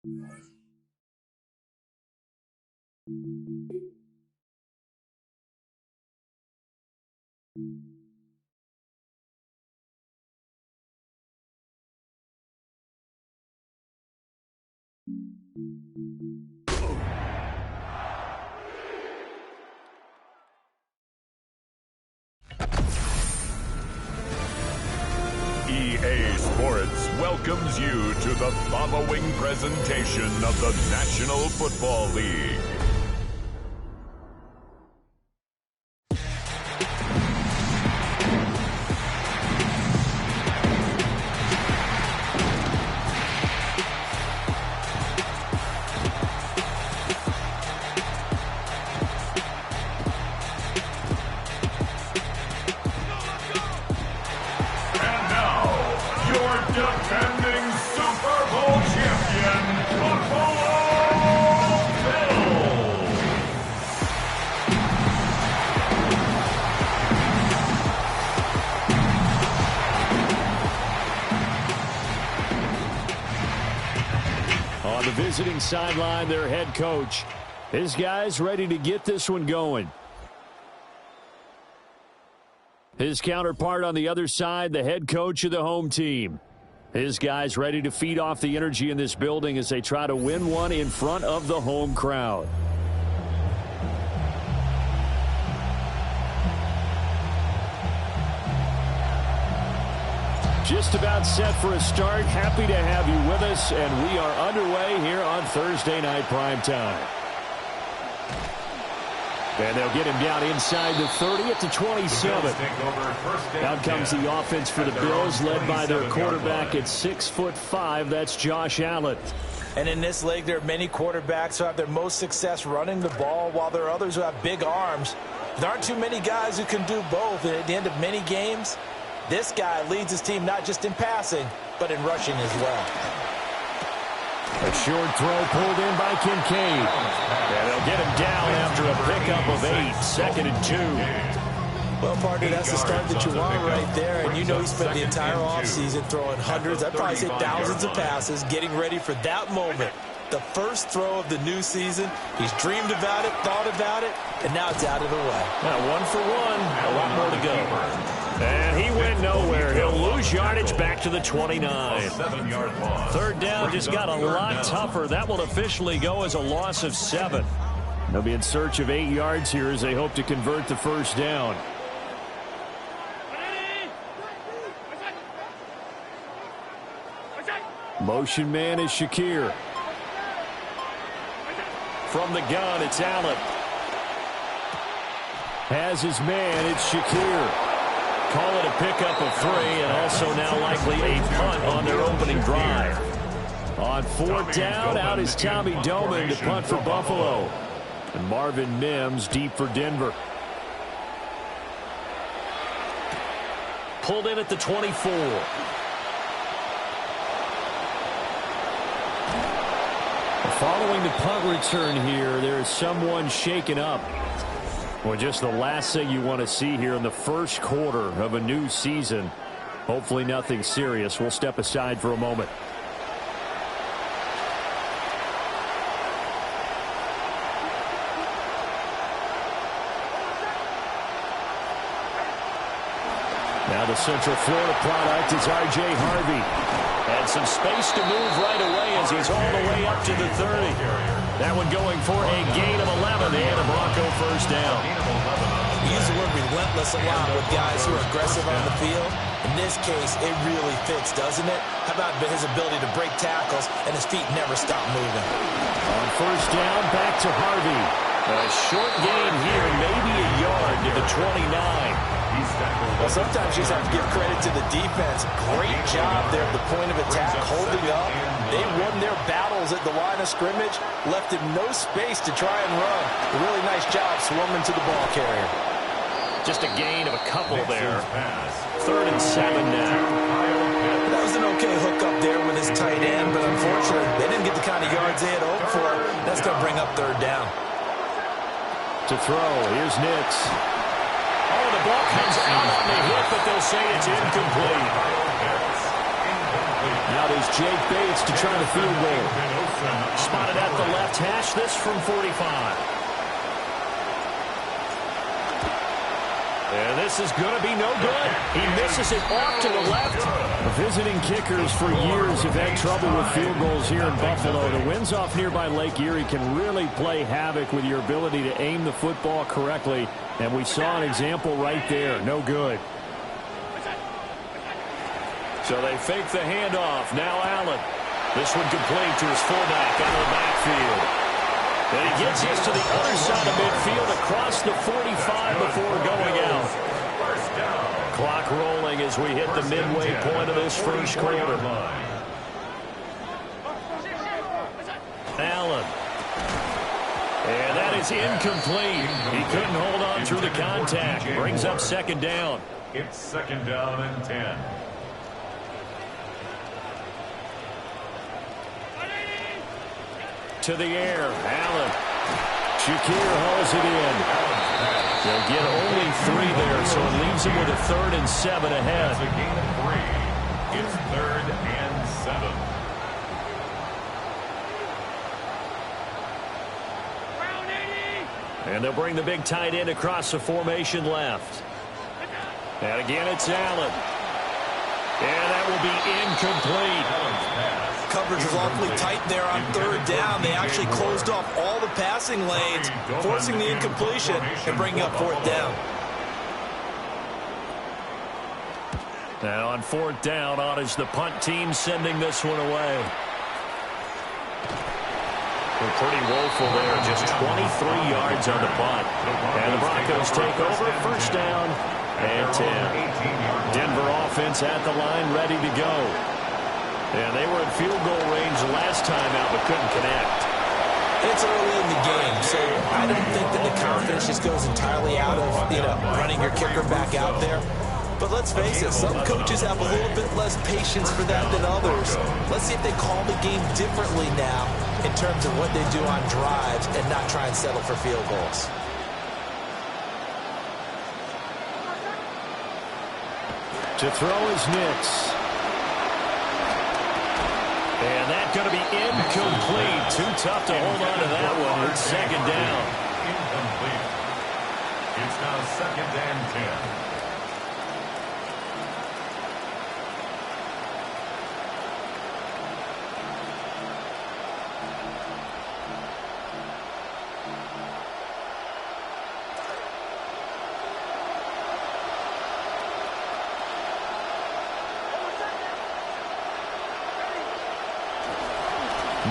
EA Sports welcomes you to the following presentation of the National Football League. Defending Super Bowl champion, Buffalo Bills. On the visiting sideline, their head coach. His guys ready to get this one going. His counterpart on the other side, the head coach of the home team. His guys ready to feed off the energy in this building as they try to win one in front of the home crowd. Just about set for a start. Happy to have you with us, and we are underway here on Thursday Night Primetime. And they'll get him down inside the 30 at the 27. Out comes the offense for the Bills, led by their quarterback at 6'5". That's Josh Allen. And in this league, there are many quarterbacks who have their most success running the ball, while there are others who have big arms. There aren't too many guys who can do both. And at the end of many games, this guy leads his team not just in passing, but in rushing as well. A short throw pulled in by Kincaid. And they'll get him down after a pickup of 8, 2nd and 2. Well, partner, that's the start that you want right there. And you know he spent the entire offseason throwing hundreds, I'd probably say thousands of passes, getting ready for that moment. The first throw of the new season. He's dreamed about it, thought about it, and now it's out of the way. Now, 1 for 1, a lot more to go. And he went nowhere. He'll lose yardage back to the 29. 3rd down just got a lot tougher. That will officially go as a loss of 7. They'll be in search of 8 yards here as they hope to convert the first down. Motion man is Shakir. From the gun, it's Allen. Has his man, it's Shakir. Call it a pickup of 3, and also now likely a punt on their opening drive. On 4th down, out is Tommy Doman to punt for Buffalo. And Marvin Mims deep for Denver. Pulled in at the 24. Following the punt return here, there is someone shaken up. Well, just the last thing you want to see here in the first quarter of a new season. Hopefully nothing serious. We'll step aside for a moment. Now the Central Florida product is R.J. Harvey. And some space to move right away as he's all the way up to the 30. That one going for a gain of 11 and a Bronco first down. We use the word relentless a lot with guys who are aggressive on the field. In this case, it really fits, doesn't it? How about his ability to break tackles and his feet never stop moving? On first down, back to Harvey. A short gain here, maybe a yard to the 29. Well, sometimes you just have to give credit to the defense. Great job there at the point of attack, holding up. They won their battles at the line of scrimmage, left him no space to try and run. A really nice job swarming to the ball carrier. Just a gain of a couple there. 3rd and 7 now. That was an okay hookup there with his tight end, but unfortunately, they didn't get the kind of yards they had hoped for. That's going to bring up 3rd down. To throw, here's Nix. Oh, the ball comes out on the hit, but they'll say it's incomplete. Now there's Jake Bates to try the field goal. Spotted at the left hash, this from 45. And this is going to be no good. He misses it off to the left. Visiting kickers for years have had trouble with field goals here in Buffalo. The winds off nearby Lake Erie can really play havoc with your ability to aim the football correctly. And we saw an example right there. No good. So they fake the handoff. Now Allen. This one complete to his fullback out of the backfield. And he gets this to the other side of midfield across the 45 before going out. Clock rolling as we hit the midway point of this first quarter. Allen. And that is incomplete. He couldn't hold on through the contact. Brings up second down. It's second down and 10. To the air, Allen. Shakir hauls it in. They'll get only 3 there, so it leaves him with a 3rd and 7 ahead. It's a gain of 3. It's 3rd and 7. And they'll bring the big tight end across the formation left. And again, it's Allen. And that will be incomplete. Coverage was awfully tight there on 3rd down. They actually closed off all the passing lanes, forcing the incompletion and bringing up 4th down. Now on 4th down, on is the punt team sending this one away. They're pretty woeful there, just 23 yards on the punt. And the Broncos take over, 1st down and 10. Denver offense at the line, ready to go. And they were in field goal range last time out, but couldn't connect. It's early in the game, so I don't think that the confidence just goes entirely out of, running your kicker back out there. But let's face it, some coaches have a little bit less patience for that than others. Let's see if they call the game differently now in terms of what they do on drives and not try and settle for field goals. To throw is Nix. And that's going to be incomplete. Too tough to hold on to that one. It's 2nd down. Incomplete. It's now 2nd and 10.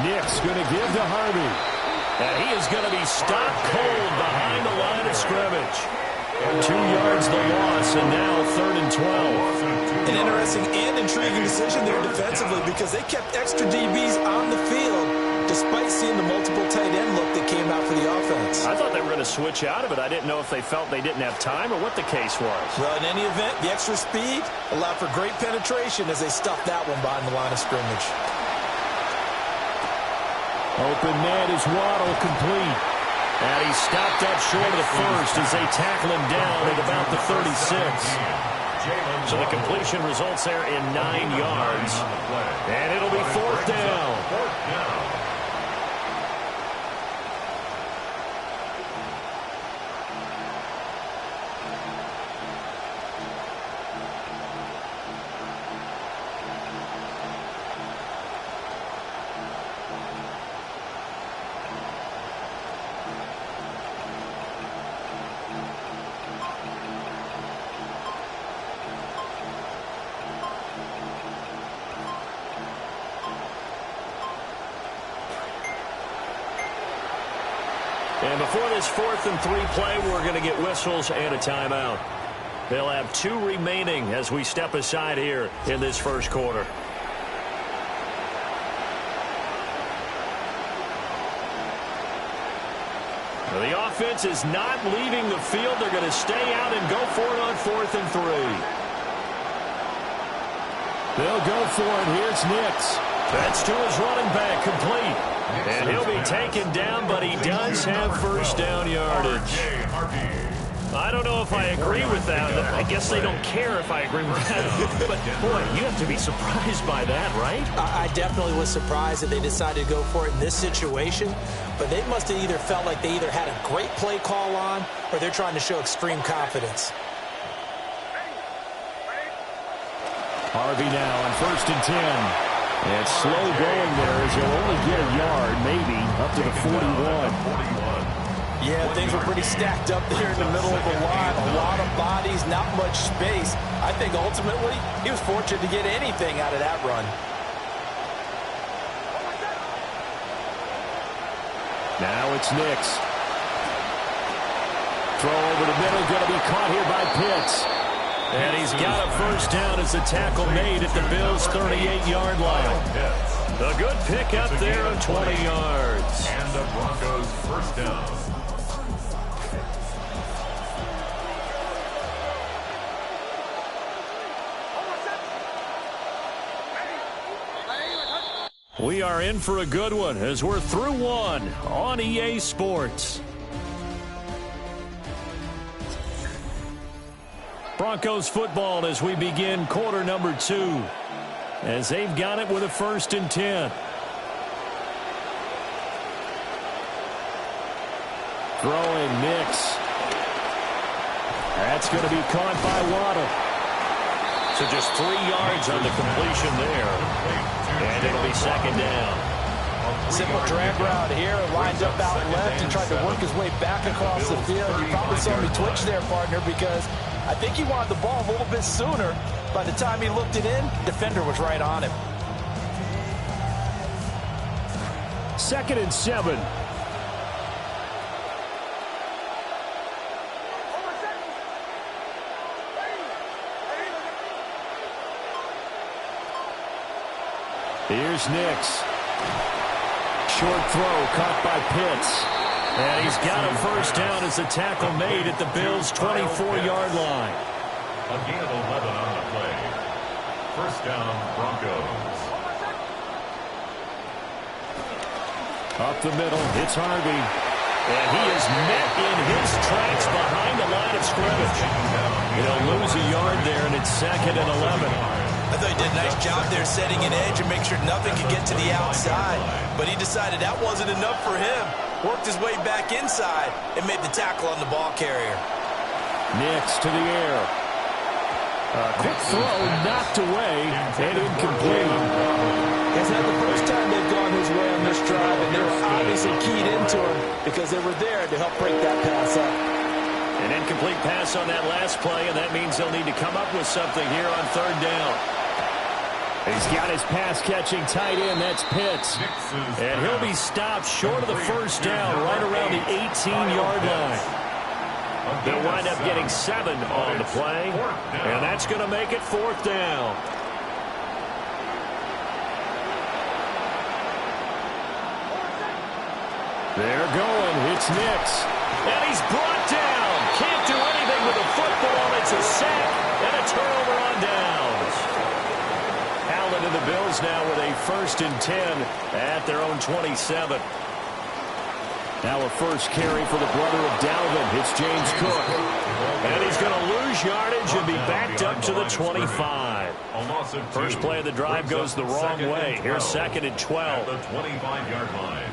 Nick's going to give to Harvey. And he is going to be stopped cold behind the line of scrimmage. 2 yards the loss, and now 3rd and 12. An interesting and intriguing decision there defensively because they kept extra DBs on the field despite seeing the multiple tight end look that came out for the offense. I thought they were going to switch out of it. I didn't know if they felt they didn't have time or what the case was. Well, in any event, the extra speed allowed for great penetration as they stuffed that one behind the line of scrimmage. Open man is Waddle, complete. And he's stopped up short of the first as they tackle him down at about the 36. So the completion results there in 9 yards. And it'll be 4th down. And before this 4th and 3 play, we're going to get whistles and a timeout. They'll have 2 remaining as we step aside here in this first quarter. Now, the offense is not leaving the field. They're going to stay out and go for it on 4th and 3. They'll go for it. Here's Nix. That's to his running back, complete. And he'll be taken down, but he does have 1st down yardage. I don't know if I agree with that. I guess they don't care if I agree with that. But, boy, you have to be surprised by that, right? I definitely was surprised that they decided to go for it in this situation. But they must have either felt like they either had a great play call on or they're trying to show extreme confidence. Harvey now on 1st and 10. And slow going there as he'll only get a yard, maybe, up to the 41. Yeah, things were pretty stacked up there in the middle of the line. A lot of bodies, not much space. I think ultimately he was fortunate to get anything out of that run. Now it's Nix. Throw over the middle, going to be caught here by Pitts. And he's got a first down as the tackle made at the Bills' 38-yard line. A good pick up there of 20 yards. And the Broncos first down. We are in for a good one as we're through one on EA Sports. Broncos football as we begin quarter number 2. As they've got it with a 1st and 10. Throwing Nix. That's going to be caught by Waddle. So just 3 yards on the completion there. And it'll be 2nd down. Simple drag route here. Lined up out left and tried to work his way back across the field. You probably saw me twitch there, partner, because I think he wanted the ball a little bit sooner. By the time he looked it in, defender was right on him. 2nd and 7. Here's Nix. Short throw caught by Pitts. And he's got a first down as the tackle made at the Bills' 24-yard line. A gain of 11 on the play. First down, Broncos. Up the middle, it's Harvey. And he is met in his tracks behind the line of scrimmage. He'll lose a yard there, and it's 2nd and 11. I thought he did a nice job there setting an edge and make sure nothing could get to the outside. But he decided that wasn't enough for him. Worked his way back inside and made the tackle on the ball carrier. Nix to the air. A quick throw knocked away and incomplete. It's not the first time they've gone his way on this drive, and they were obviously keyed into him because they were there to help break that pass up. An incomplete pass on that last play, and that means they'll need to come up with something here on 3rd down. He's got his pass-catching tight end. That's Pitts. And he'll be stopped short of the first down right around the 18-yard line. They'll wind up getting 7 on the play, and that's going to make it 4th down. They're going. It's Nix. And he's brought down. Can't do anything with the football. It's a sack and a turnover on downs. Allen and the Bills now with a 1st and 10 at their own 27. Now a first carry for the brother of Dalvin. It's James Cook. And he's going to lose yardage and be backed up to the 25. First play of the drive goes the wrong way. Here's 2nd and 12. At the 25-yard line.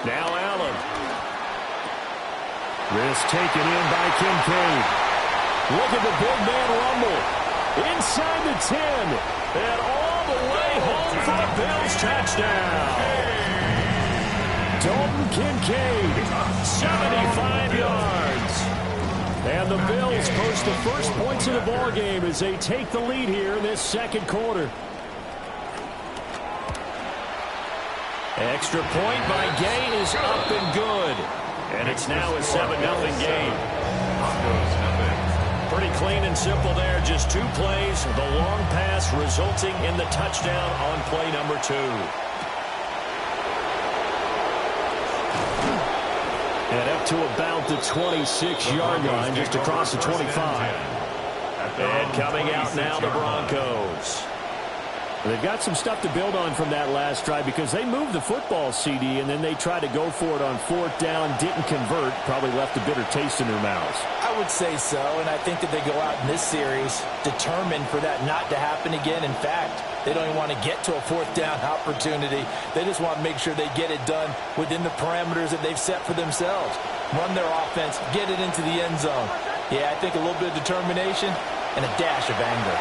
Now Allen. This taken in by Kincaid. Look at the big man rumble. Inside the 10. And all the way home for a Bills touchdown. Dalton Kincaid, 75 yards. And the Bills post the first points of the ballgame as they take the lead here in this 2nd quarter. Extra point by Gay is up and good. And it's now a 7-0 game. Pretty clean and simple there. Just 2 plays. The long pass resulting in the touchdown on play number 2. And up to about the 26-yard line, just across the 25. And coming out now, the Broncos. They've got some stuff to build on from that last drive because they moved the football, CD, and then they tried to go for it on 4th down, didn't convert, probably left a bitter taste in their mouths. I would say so, and I think that they go out in this series determined for that not to happen again. In fact, they don't even want to get to a 4th down opportunity. They just want to make sure they get it done within the parameters that they've set for themselves. Run their offense, get it into the end zone. Yeah, I think a little bit of determination and a dash of anger.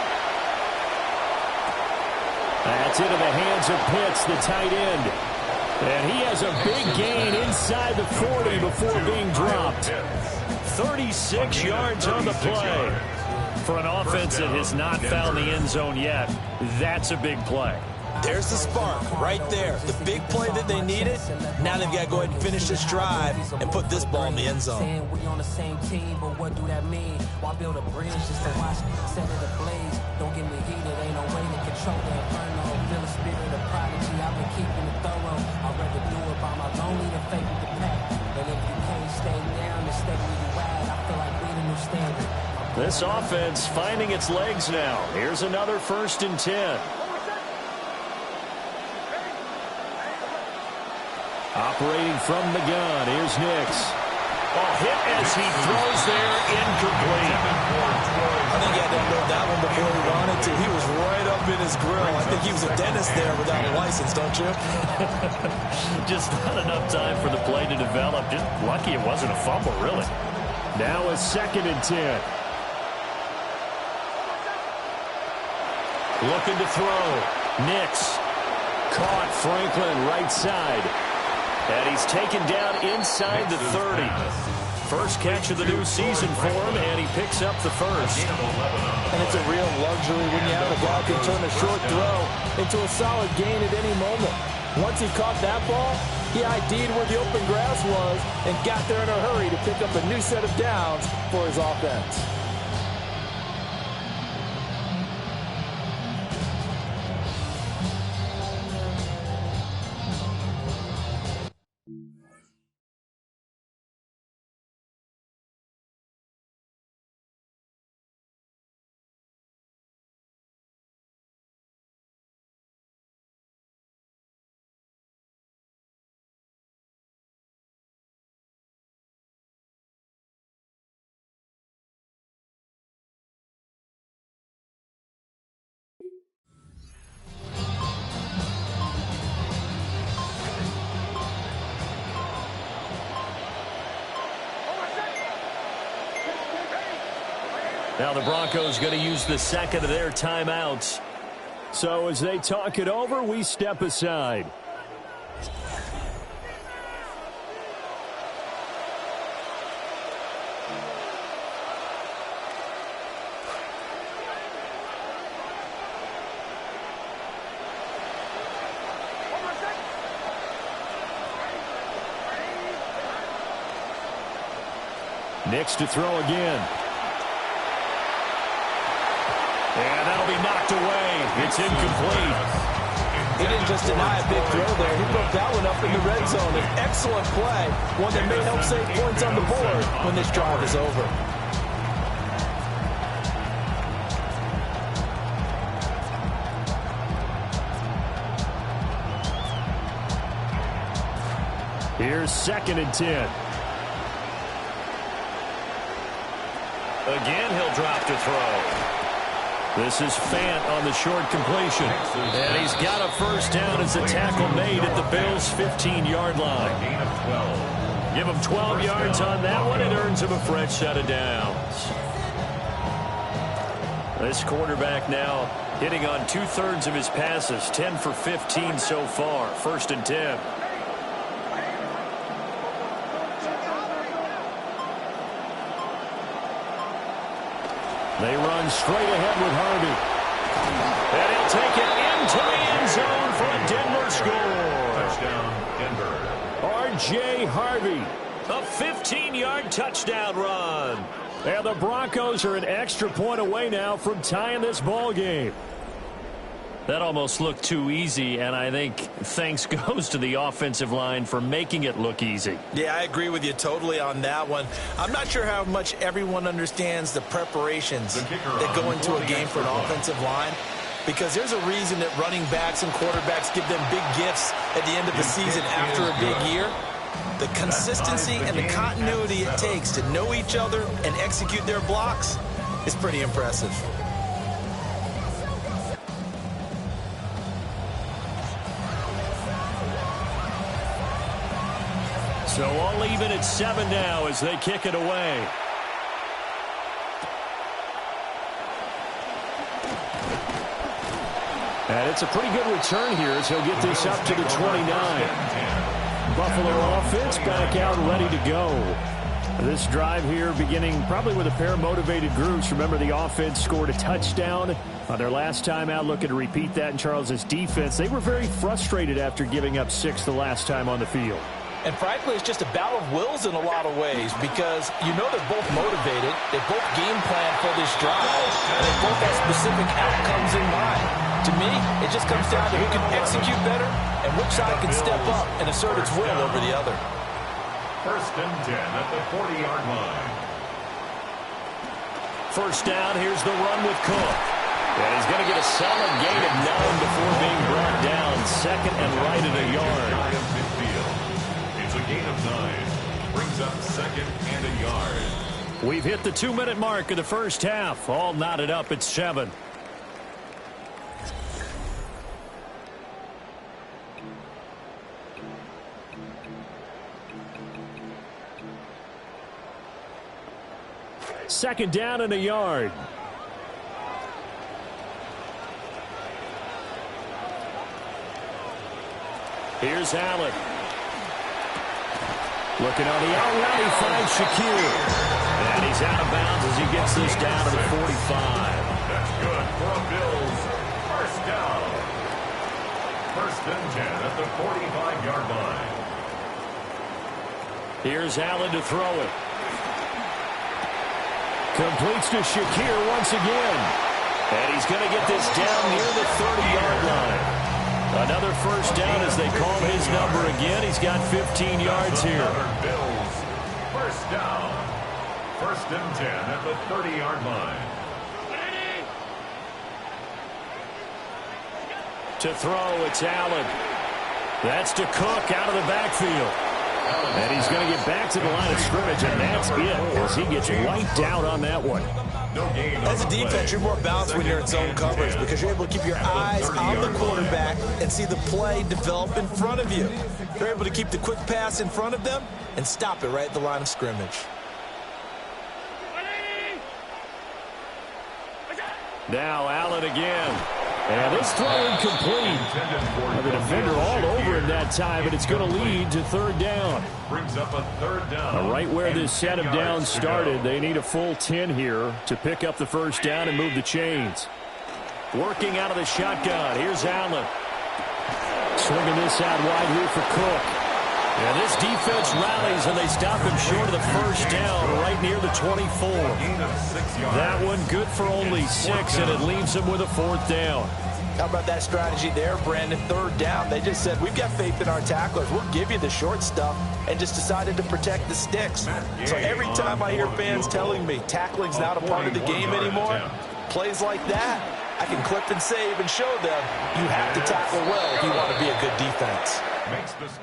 That's into the hands of Pitts, the tight end. And he has a big gain inside the 40 before being dropped. 36 yards on the play. For an offense that has not found the end zone yet, that's a big play. There's the spark right there. The big play that they needed. Now they've got to go ahead and finish this drive and put this ball in the end zone. We on the same team, but what do that mean? Why build a bridge just to watch set it ablaze? Don't get me heated, ain't no way to control the inferno. Feel the spirit of prodigy, I've been keeping it thorough. I'd rather do it by my lonely than fake with the pack. And if you can't stay down and stay where you at, I feel like we the new standard. This offense finding its legs now. Here's another 1st and 10. Operating from the gun, here's Nix. Hit as he throws there, incomplete. I think he had to unload that one before he wanted to. He was right up in his grill. I think he was a dentist there without a license, don't you? Just not enough time for the play to develop. Just lucky it wasn't a fumble, really. Now a 2nd and 10. Looking to throw. Nix. Caught Franklin right side. And he's taken down inside the 30. First catch of the new season for him, and he picks up the first. And it's a real luxury when you have a guy who can turn a short throw into a solid gain at any moment. Once he caught that ball, he ID'd where the open grass was and got there in a hurry to pick up a new set of downs for his offense. Now the Broncos going to use the 2nd of their timeouts. So as they talk it over, we step aside. Nix to throw again. And that'll be knocked away. It's incomplete. He didn't just deny a big throw there. He broke that one up in the red zone. An excellent play. One that may help save points on the board when this drive is over. Here's 2nd and 10. Again, he'll drop to throw. This is Fant on the short completion. And he's got a first down as the tackle made at the Bills' 15-yard line. Give him 12 yards on that one. It earns him a fresh set of downs. This quarterback now hitting on 2/3 of his passes, 10 for 15 so far. 1st and 10. They run straight ahead with Harvey. And he'll take it into the end zone for a Denver score. Touchdown, Denver. R.J. Harvey. A 15-yard touchdown run. And the Broncos are an extra point away now from tying this ball game. That almost looked too easy, and I think thanks goes to the offensive line for making it look easy. Yeah, I agree with you totally on that one. I'm not sure how much everyone understands the preparations that go into a game for an offensive line. because there's a reason that running backs and quarterbacks give them big gifts at the end of the season after a big year. The consistency and the continuity it takes to know each other and execute their blocks is pretty impressive. So all even at 7 now as they kick it away. And it's a pretty good return here as he'll get this up to the 29. Buffalo offense back out ready to go. This drive here beginning probably with a pair of motivated groups. Remember, the offense scored a touchdown on their last time out, looking to repeat that in Charles's defense. They were very frustrated after giving up 6 the last time on the field. And frankly, it's just a battle of wills in a lot of ways because you know they're both motivated, they both game plan for this drive, and they both have specific outcomes in mind. To me, it just comes down to who can execute better and which side can step up and assert its will over the other. 1st and 10 at the 40-yard line. First down, here's the run with Cook. And he's going to get a solid gain of 9 before being brought down. 2nd and right at a yard. It's a gain of 9. Brings up 2nd and a yard. We've hit the 2-minute mark of the first half. All knotted up at 7. Second down and a yard. Here's Allen. Looking on the out route, he finds Shakir. And he's out of bounds as he gets this down to the 45. That's good for a Bills. First down. 1st and 10 at the 45-yard line. Here's Allen to throw it. Completes to Shakir once again. And he's going to get this down near the 30-yard line. Another first down as they call his number again. He's got 15 yards here. Bills. First down. 1st and 10 at the 30-yard line. To throw, it's Allen. That's to Cook out of the backfield. And he's going to get back to the line of scrimmage, and that's it as he gets wiped out on that one. As a defense, you're more balanced when you're in zone coverage because you're able to keep your eyes on the quarterback and see the play develop in front of you. You're able to keep the quick pass in front of them and stop it right at the line of scrimmage. Now Allen again. And this throw incomplete. The defender all over him that time, and it's going to lead to 3rd down. Brings up a 3rd down. Right where this set of downs started, they need a full 10 here to pick up the first down and move the chains. Working out of the shotgun. Here's Allen. Swinging this out wide here for Cook. And this defense rallies, and they stop him short of the first down right near the 24. That one good for only 6, and it leaves him with a 4th down. How about that strategy there, Brandon? 3rd down. They just said, we've got faith in our tacklers. We'll give you the short stuff, and just decided to protect the sticks. So every time I hear fans telling me tackling's not a part of the game anymore, plays like that, I can clip and save and show them you have to tackle well if you want to be a good defense.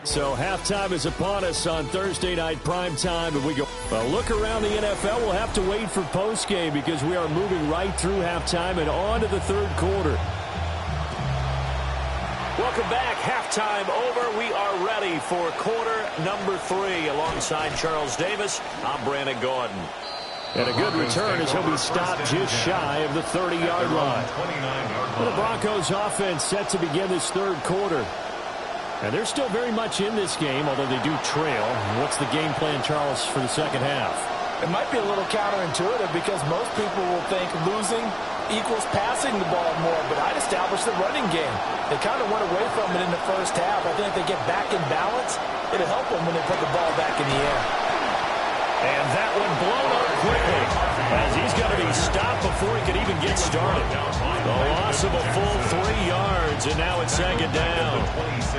So halftime is upon us on Thursday night primetime, and we go a look around the NFL. We'll have to wait for postgame because we are moving right through halftime and on to the 3rd quarter. Welcome back. Halftime over. We are ready for quarter number 3 alongside Charles Davis. I'm Brandon Gordon. And a good return as he'll be stopped just shy of the 30-yard line. The Broncos offense set to begin this 3rd quarter. And they're still very much in this game, although they do trail. What's the game plan, Charles, for the 2nd half? It might be a little counterintuitive because most people will think losing equals passing the ball more, but I'd establish the running game. They kind of went away from it in the first half. I think if they get back in balance, it'll help them when they put the ball back in the air. And that one blown up quickly as he's got to be stopped before he can even get started. The loss of a full 3 yards, and now it's 2nd down.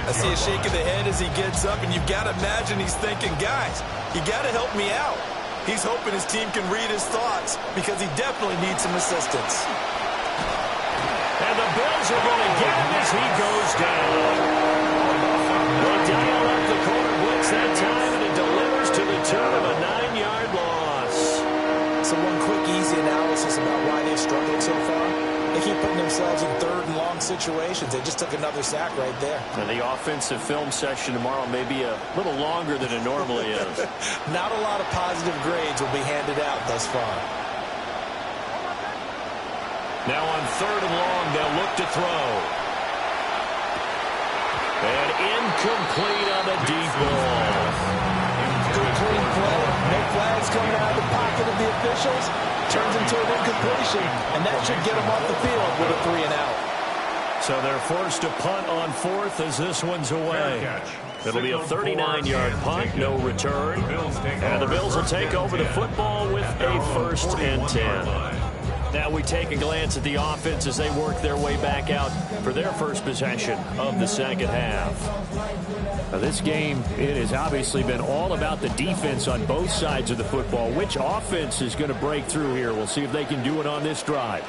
I see a shake of the head as he gets up, and you've got to imagine he's thinking, guys, you got to help me out. He's hoping his team can read his thoughts because he definitely needs some assistance. And And the Bills are going to get him as he goes down. They dial up the corner blitz that time, and it delivers to the tune of a 9-yard loss. So one quick, easy analysis about why they've struggled so far. They keep putting themselves in third and long situations. They just took another sack right there. And the offensive film session tomorrow may be a little longer than it normally is. Not a lot of positive grades will be handed out thus far. Now on third and long, they'll look to throw. And incomplete on the deep ball. Good clean play. No flags coming out of the pocket of the officials. Turns into an incompletion, and that should get them off the field with a 3-and-out. So they're forced to punt on fourth as this one's away. It'll be a 39-yard punt, no return. And the Bills will take over the football with a 1st and 10. Now we take a glance at the offense as they work their way back out for their first possession of the second half. Now this game, it has obviously been all about the defense on both sides of the football. Which offense is going to break through here? We'll see if they can do it on this drive.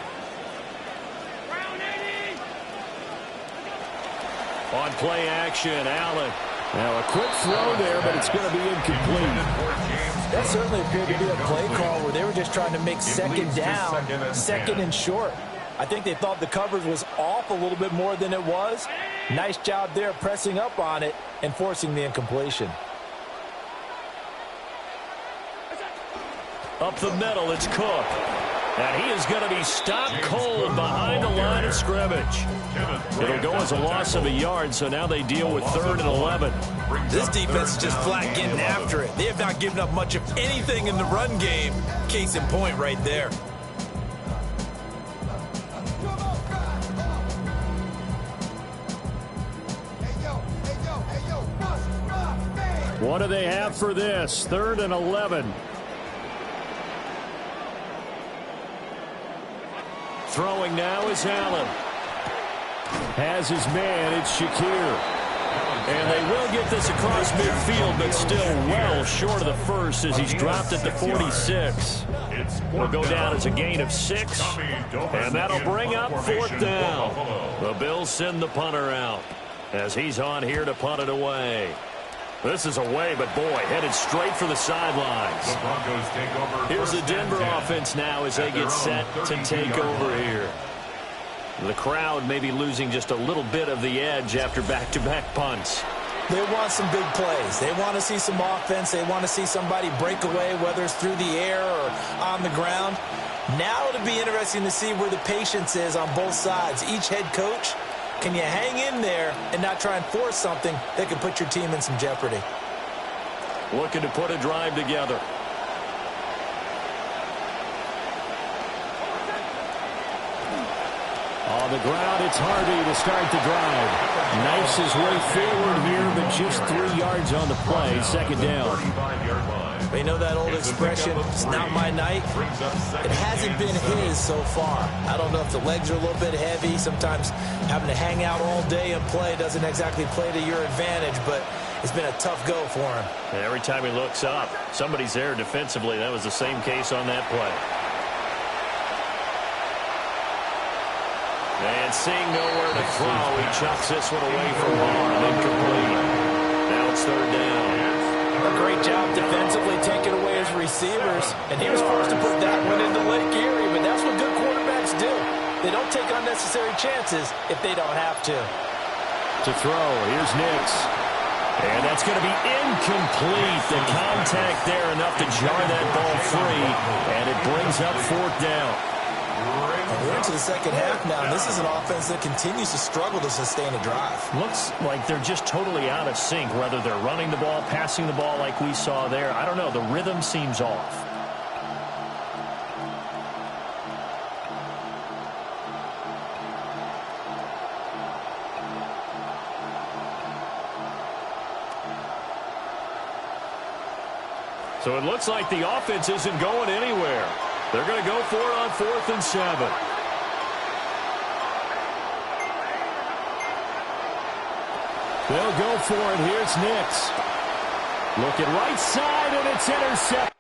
On play action, Allen. Now a quick throw there, but it's going to be incomplete. That certainly appeared to be a play call where they were just trying to make second down, second and short. I think they thought the coverage was off a little bit more than it was. Nice job there pressing up on it and forcing the incompletion. Up the middle, it's Cook. And he is going to be stopped cold behind the line of scrimmage. It'll go as a loss of a yard, so now they deal with 3rd and 11. This defense is just flat getting after it. They have not given up much of anything in the run game. Case in point right there. What do they have for this? 3rd and 11. Throwing now is Allen. Has his man, it's Shakir. And they will get this across midfield, but still well short of the first as he's dropped at the 46. Will go down as a gain of 6, and that'll bring up 4th down. The Bills send the punter out as he's on here to punt it away. This is away, but boy, headed straight for the sidelines. The Broncos take over. Here's the Denver offense now as they get set to take over here. The crowd may be losing just a little bit of the edge after back-to-back punts. They want some big plays. They want to see some offense. They want to see somebody break away, whether it's through the air or on the ground. Now it'll be interesting to see where the patience is on both sides. Each head coach, can you hang in there and not try and force something that could put your team in some jeopardy? Looking to put a drive together. On the ground, it's Harvey to start the drive. Knifes his way forward here, but just 3 yards on the play. 2nd down. You know that old expression, it's not my night? It hasn't been his so far. I don't know if the legs are a little bit heavy. Sometimes having to hang out all day and play doesn't exactly play to your advantage, but it's been a tough go for him. And every time he looks up, somebody's there defensively. That was the same case on that play. And seeing nowhere to throw, he chucks this one away from Barr. Incomplete. Now it's 3rd down. A great job defensively taking away his receivers, and he was forced to put that one into Lake Erie, but that's what good quarterbacks do. They don't take unnecessary chances if they don't have to. To throw, here's Nix. And that's going to be incomplete. The contact there enough to jar that ball free, and it brings up 4th down. We're into the second half now, and this is an offense that continues to struggle to sustain a drive. Looks like they're just totally out of sync, whether they're running the ball, passing the ball like we saw there. I don't know. The rhythm seems off. So it looks like the offense isn't going anywhere. They're going to go for it on 4th and 7. They'll go for it. Here's Nix. Looking right side, and it's intercepted.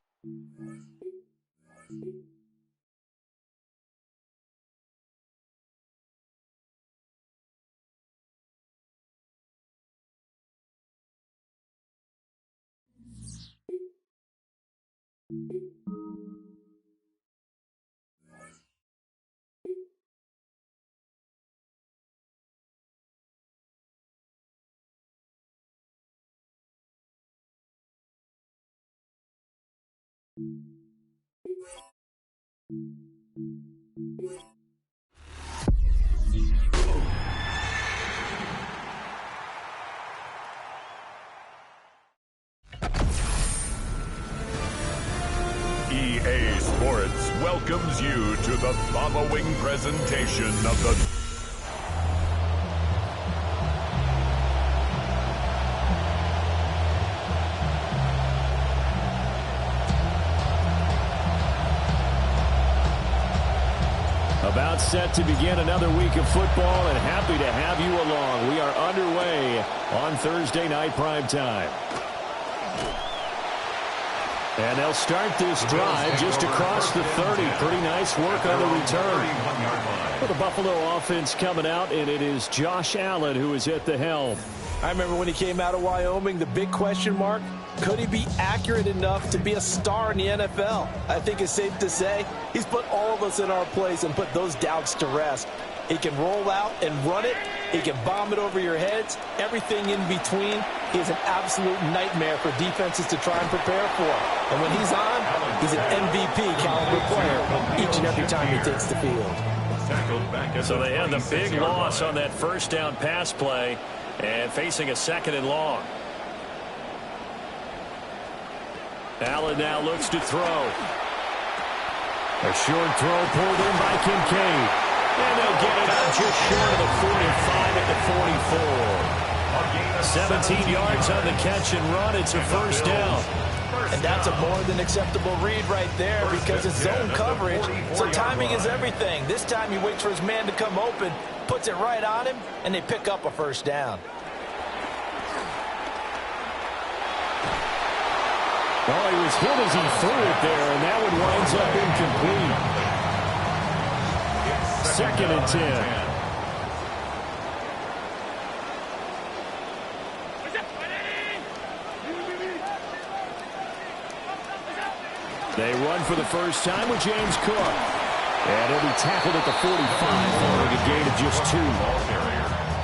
EA Sports welcomes you to the following presentation of the About set to begin another week of football, and happy to have you along. We are underway on Thursday night primetime. And they'll start this drive just across the 30. Pretty nice work on the return. For the Buffalo offense coming out, and it is Josh Allen who is at the helm. I remember when he came out of Wyoming, the big question mark, could he be accurate enough to be a star in the NFL? I think it's safe to say he's put all of us in our place and put those doubts to rest. He can roll out and run it. He can bomb it over your heads. Everything in between. He is an absolute nightmare for defenses to try and prepare for. And when he's on, he's an MVP caliber player each and every time he takes the field. So they had the big loss on that first down pass play and facing a second and long. Allen now looks to throw. A short throw pulled in by Kincaid. And they'll get it out just short of the 45 at the 44. 17 yards on the catch and run. It's a first down. And that's a more than acceptable read right there because it's zone coverage. So timing is everything. This time he waits for his man to come open, puts it right on him, and they pick up a first down. Well, he was hit as he threw it there, and that one winds up incomplete. Second and 10. They run for the first time with James Cook. And he'll be tackled at the 45 following a gain of just 2.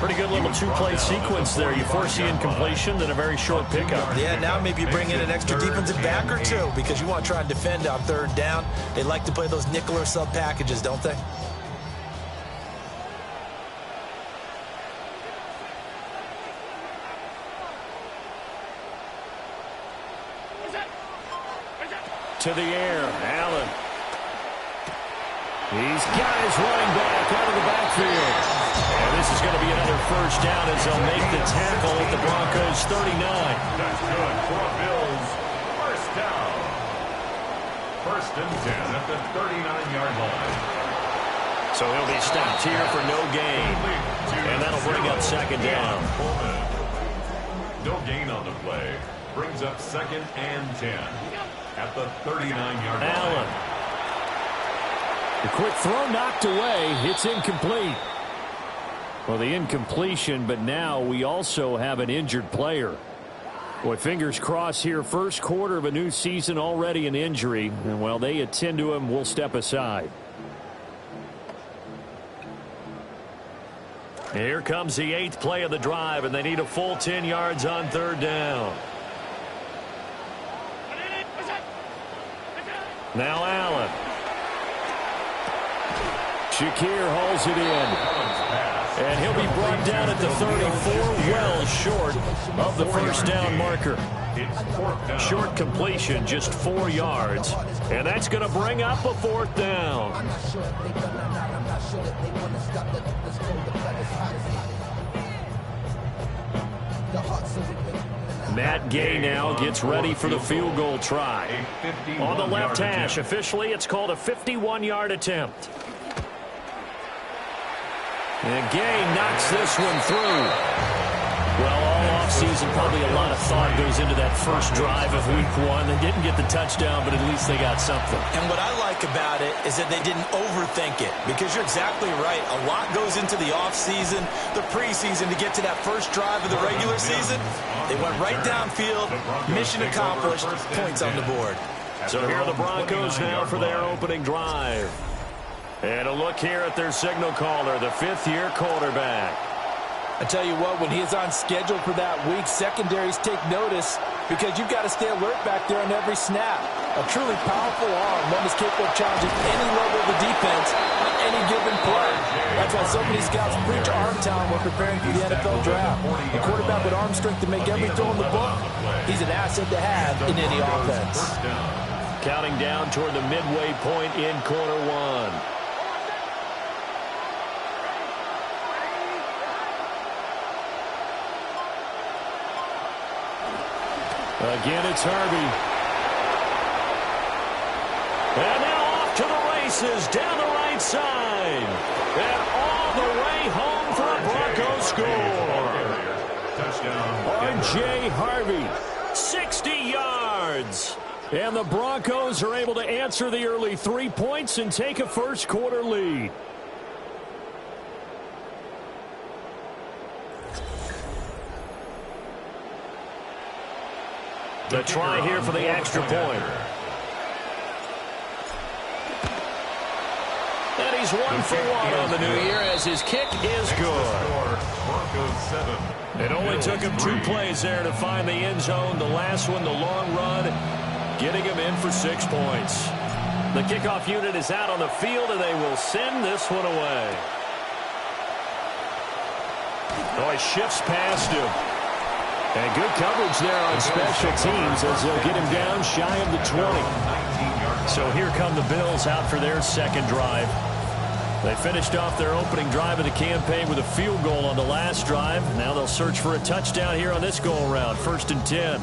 Pretty good little two-play sequence there. You force the incompletion, then a very short pickup. Yeah, now maybe you bring in an extra defensive back or two because you want to try and defend on third down. They like to play those nickel or sub packages, don't they? To the air, Allen. He's got his running back out of the backfield. And this is going to be another first down as they'll make the tackle at the Broncos 39. That's good for Bills. First down. First and 10 at the 39-yard line. So he'll be stopped here for no gain. And that'll bring up second down. No gain on the play. Brings up second and 10. At the 39-yard line. Allen. The quick throw knocked away. It's incomplete. Well, the incompletion, but now we also have an injured player. Boy, fingers crossed here. First quarter of a new season, already an injury. And while they attend to him, we'll step aside. Here comes the 8th play of the drive, and they need a full 10 yards on third down. Now Allen. Shakir hauls it in. And he'll be brought down at the 34, well short of the first down marker. Short completion, just 4 yards. And that's going to bring up a fourth down. Matt Gay now gets ready for the field goal try. On the left hash, officially it's called a 51-yard attempt. And Gay knocks this one through. Well, all offseason, probably a lot of thought goes into that first drive of week 1. They didn't get the touchdown, but at least they got something. And what I like about it is that they didn't overthink it, because you're exactly right. A lot goes into the offseason, the preseason to get to that first drive of the regular season. They went right downfield, mission accomplished, points on the board. So here are the Broncos now for their opening drive. And a look here at their signal caller, the fifth-year quarterback. I tell you what, when he is on schedule for that week, secondaries take notice because you've got to stay alert back there on every snap. A truly powerful arm, one is capable of challenging any level of the defense on any given play. That's why so many scouts preach arm talent when preparing for the NFL draft. A quarterback with arm strength to make every throw in the book, he's an asset to have in any offense. Counting down toward the midway point in quarter one. Again, it's Harvey. And now off to the races down the right side. And all the way home for a Broncos score. Touchdown. R.J. Harvey, 60 yards. And the Broncos are able to answer the early 3 points and take a first-quarter lead. The try here for the extra point. And he's 1 for 1 on the new year as his kick is good. It only took him 2 plays there to find the end zone. The last one, the long run, getting him in for 6 points. The kickoff unit is out on the field, and they will send this one away. Oh, he shifts past him. And good coverage there on special teams as they'll get him down shy of the 20. So here come the Bills out for their second drive. They finished off their opening drive of the campaign with a field goal on the last drive. Now they'll search for a touchdown here on this go-around. 1st and 10.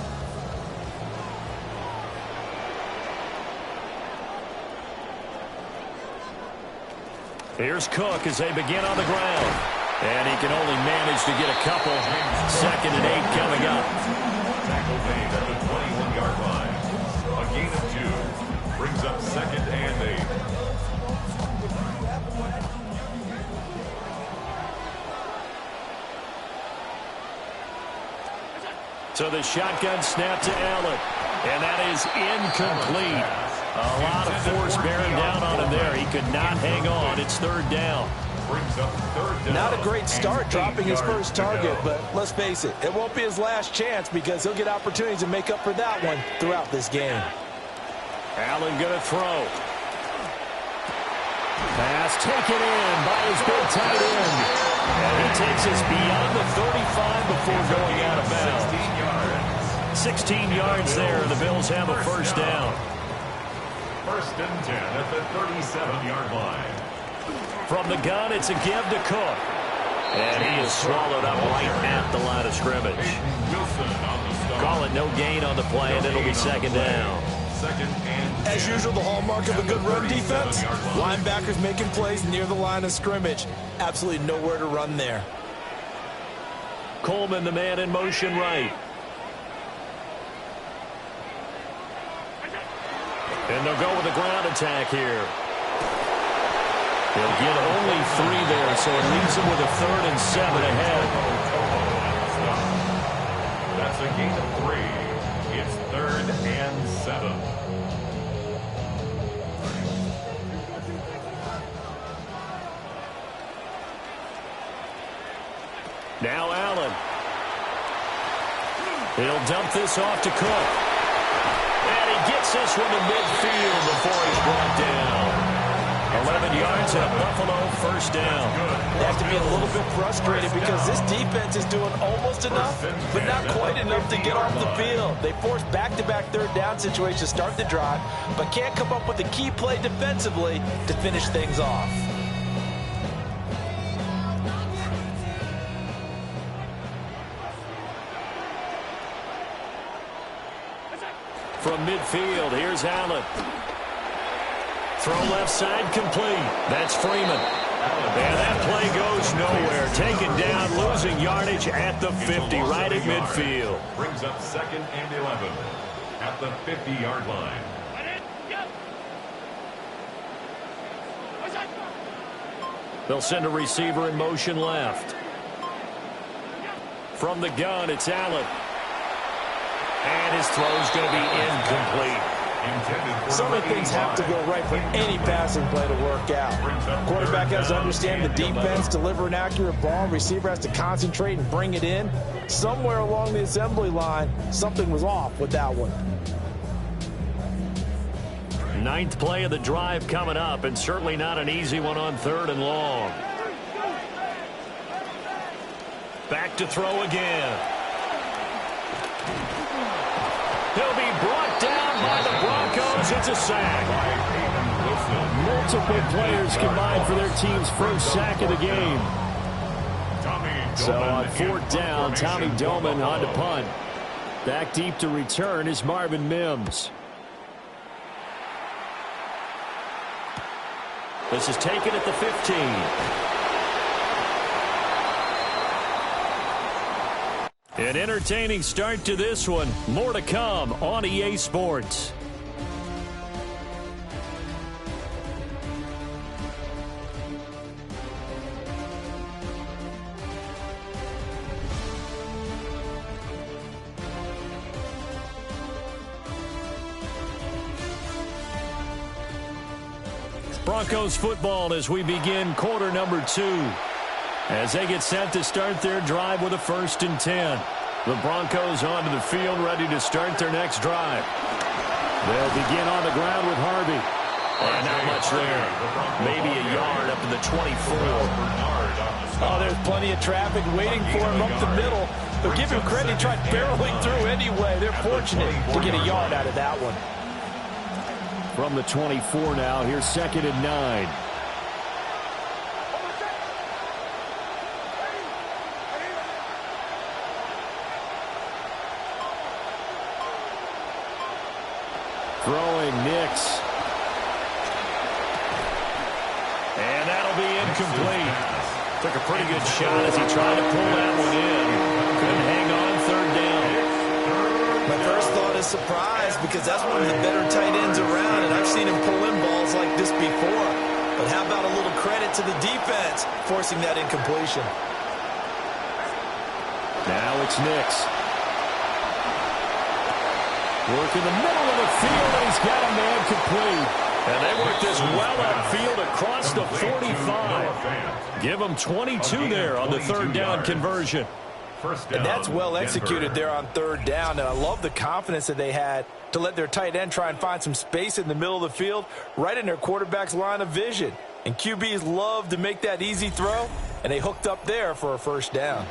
Here's Cook as they begin on the ground. And he can only manage to get a couple. 2nd and 8 coming up. Tackle made at the 21-yard line. A gain of 2. Brings up 2nd and 8. So the shotgun snap to Allen. And that is incomplete. A lot of force bearing down on him there. He could not hang on. It's 3rd down. Not a great start dropping his first target, but let's face it, it won't be his last chance because he'll get opportunities to make up for that one throughout this game. Allen going to throw. Pass taken in by his big tight end. And he takes us beyond the 35 before going out of bounds. 16 yards there, and the Bills have a first down. 1st and 10 at the 37-yard line. From the gun, it's a give to Cook. And he is swallowed up right at the line of scrimmage. Call it no gain on the play, and it'll be 2nd down. As usual, the hallmark of a good run defense, linebackers making plays near the line of scrimmage. Absolutely nowhere to run there. Coleman, the man in motion right. And they'll go with a ground attack here. They'll get only 3 there, so it leaves them with a 3rd and 7 ahead. That's a gain of 3. It's 3rd and 7. Now Allen. He'll dump this off to Cook. And he gets this one to midfield before he's brought down. 11 yards and a Buffalo first down. They have to be a little bit frustrated because this defense is doing almost enough, but not quite enough to get off the field. They force back-to-back 3rd down situations to start the drive, but can't come up with a key play defensively to finish things off. From midfield, here's Allen. Throw left side complete. That's Freeman. And that play goes nowhere. Taken down, losing yardage at the 50, right at midfield. Brings up 2nd and 11 at the 50-yard line. They'll send a receiver in motion left. From the gun, it's Allen. And his throw's going to be incomplete. So many things have to go right for any passing play to work out. Quarterback has to understand the defense, deliver an accurate ball. Receiver has to concentrate and bring it in. Somewhere along the assembly line, something was off with that one. Ninth play of the drive coming up, and certainly not an easy one on 3rd and long. Back to throw again. He'll be brought down by the Broncos. It's a sack. Multiple players combined for their team's first sack of the game. So on 4th down, Tommy Doman on to punt. Back deep to return is Marvin Mims. This is taken at the 15. An entertaining start to this one. More to come on EA Sports. Broncos football as we begin quarter number 2. As they get set to start their drive with a 1st and 10. The Broncos onto the field ready to start their next drive. They'll begin on the ground with Harvey. And not much there. Maybe a yard up to the 24. Oh, there's plenty of traffic waiting for him up the middle. But give him credit, he tried barreling through anyway. They're fortunate to get a yard out of that one. From the 24 now, here's 2nd and 9. Throwing Nix. And that'll be incomplete. Took a pretty good shot as he tried to pull that one in. Couldn't hang on 3rd down. My first thought is surprise because that's one of the better tight ends around, and I've seen him pull in balls like this before. But how about a little credit to the defense forcing that incompletion? Now it's Nix. Work in the middle of the field, and he's got a man complete. And they work this well upfield across the 45. Give them 22 there on the 3rd down conversion. And that's well executed there on 3rd down. And I love the confidence that they had to let their tight end try and find some space in the middle of the field, right in their quarterback's line of vision. And QBs love to make that easy throw, and they hooked up there for a 1st down.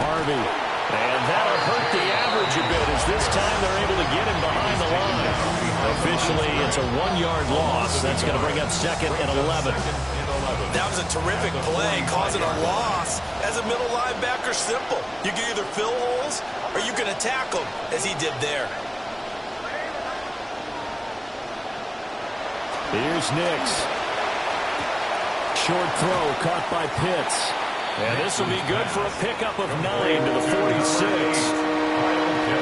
Harvey. And that'll hurt the average a bit as this time they're able to get him behind the line. Officially, it's a 1-yard loss. That's going to bring up 2nd and 11. That was a terrific play, causing a loss. As a middle linebacker, simple. You can either fill holes or you can attack them, as he did there. Here's Nix. Short throw caught by Pitts. And this will be good for a pickup of 9 to the 46.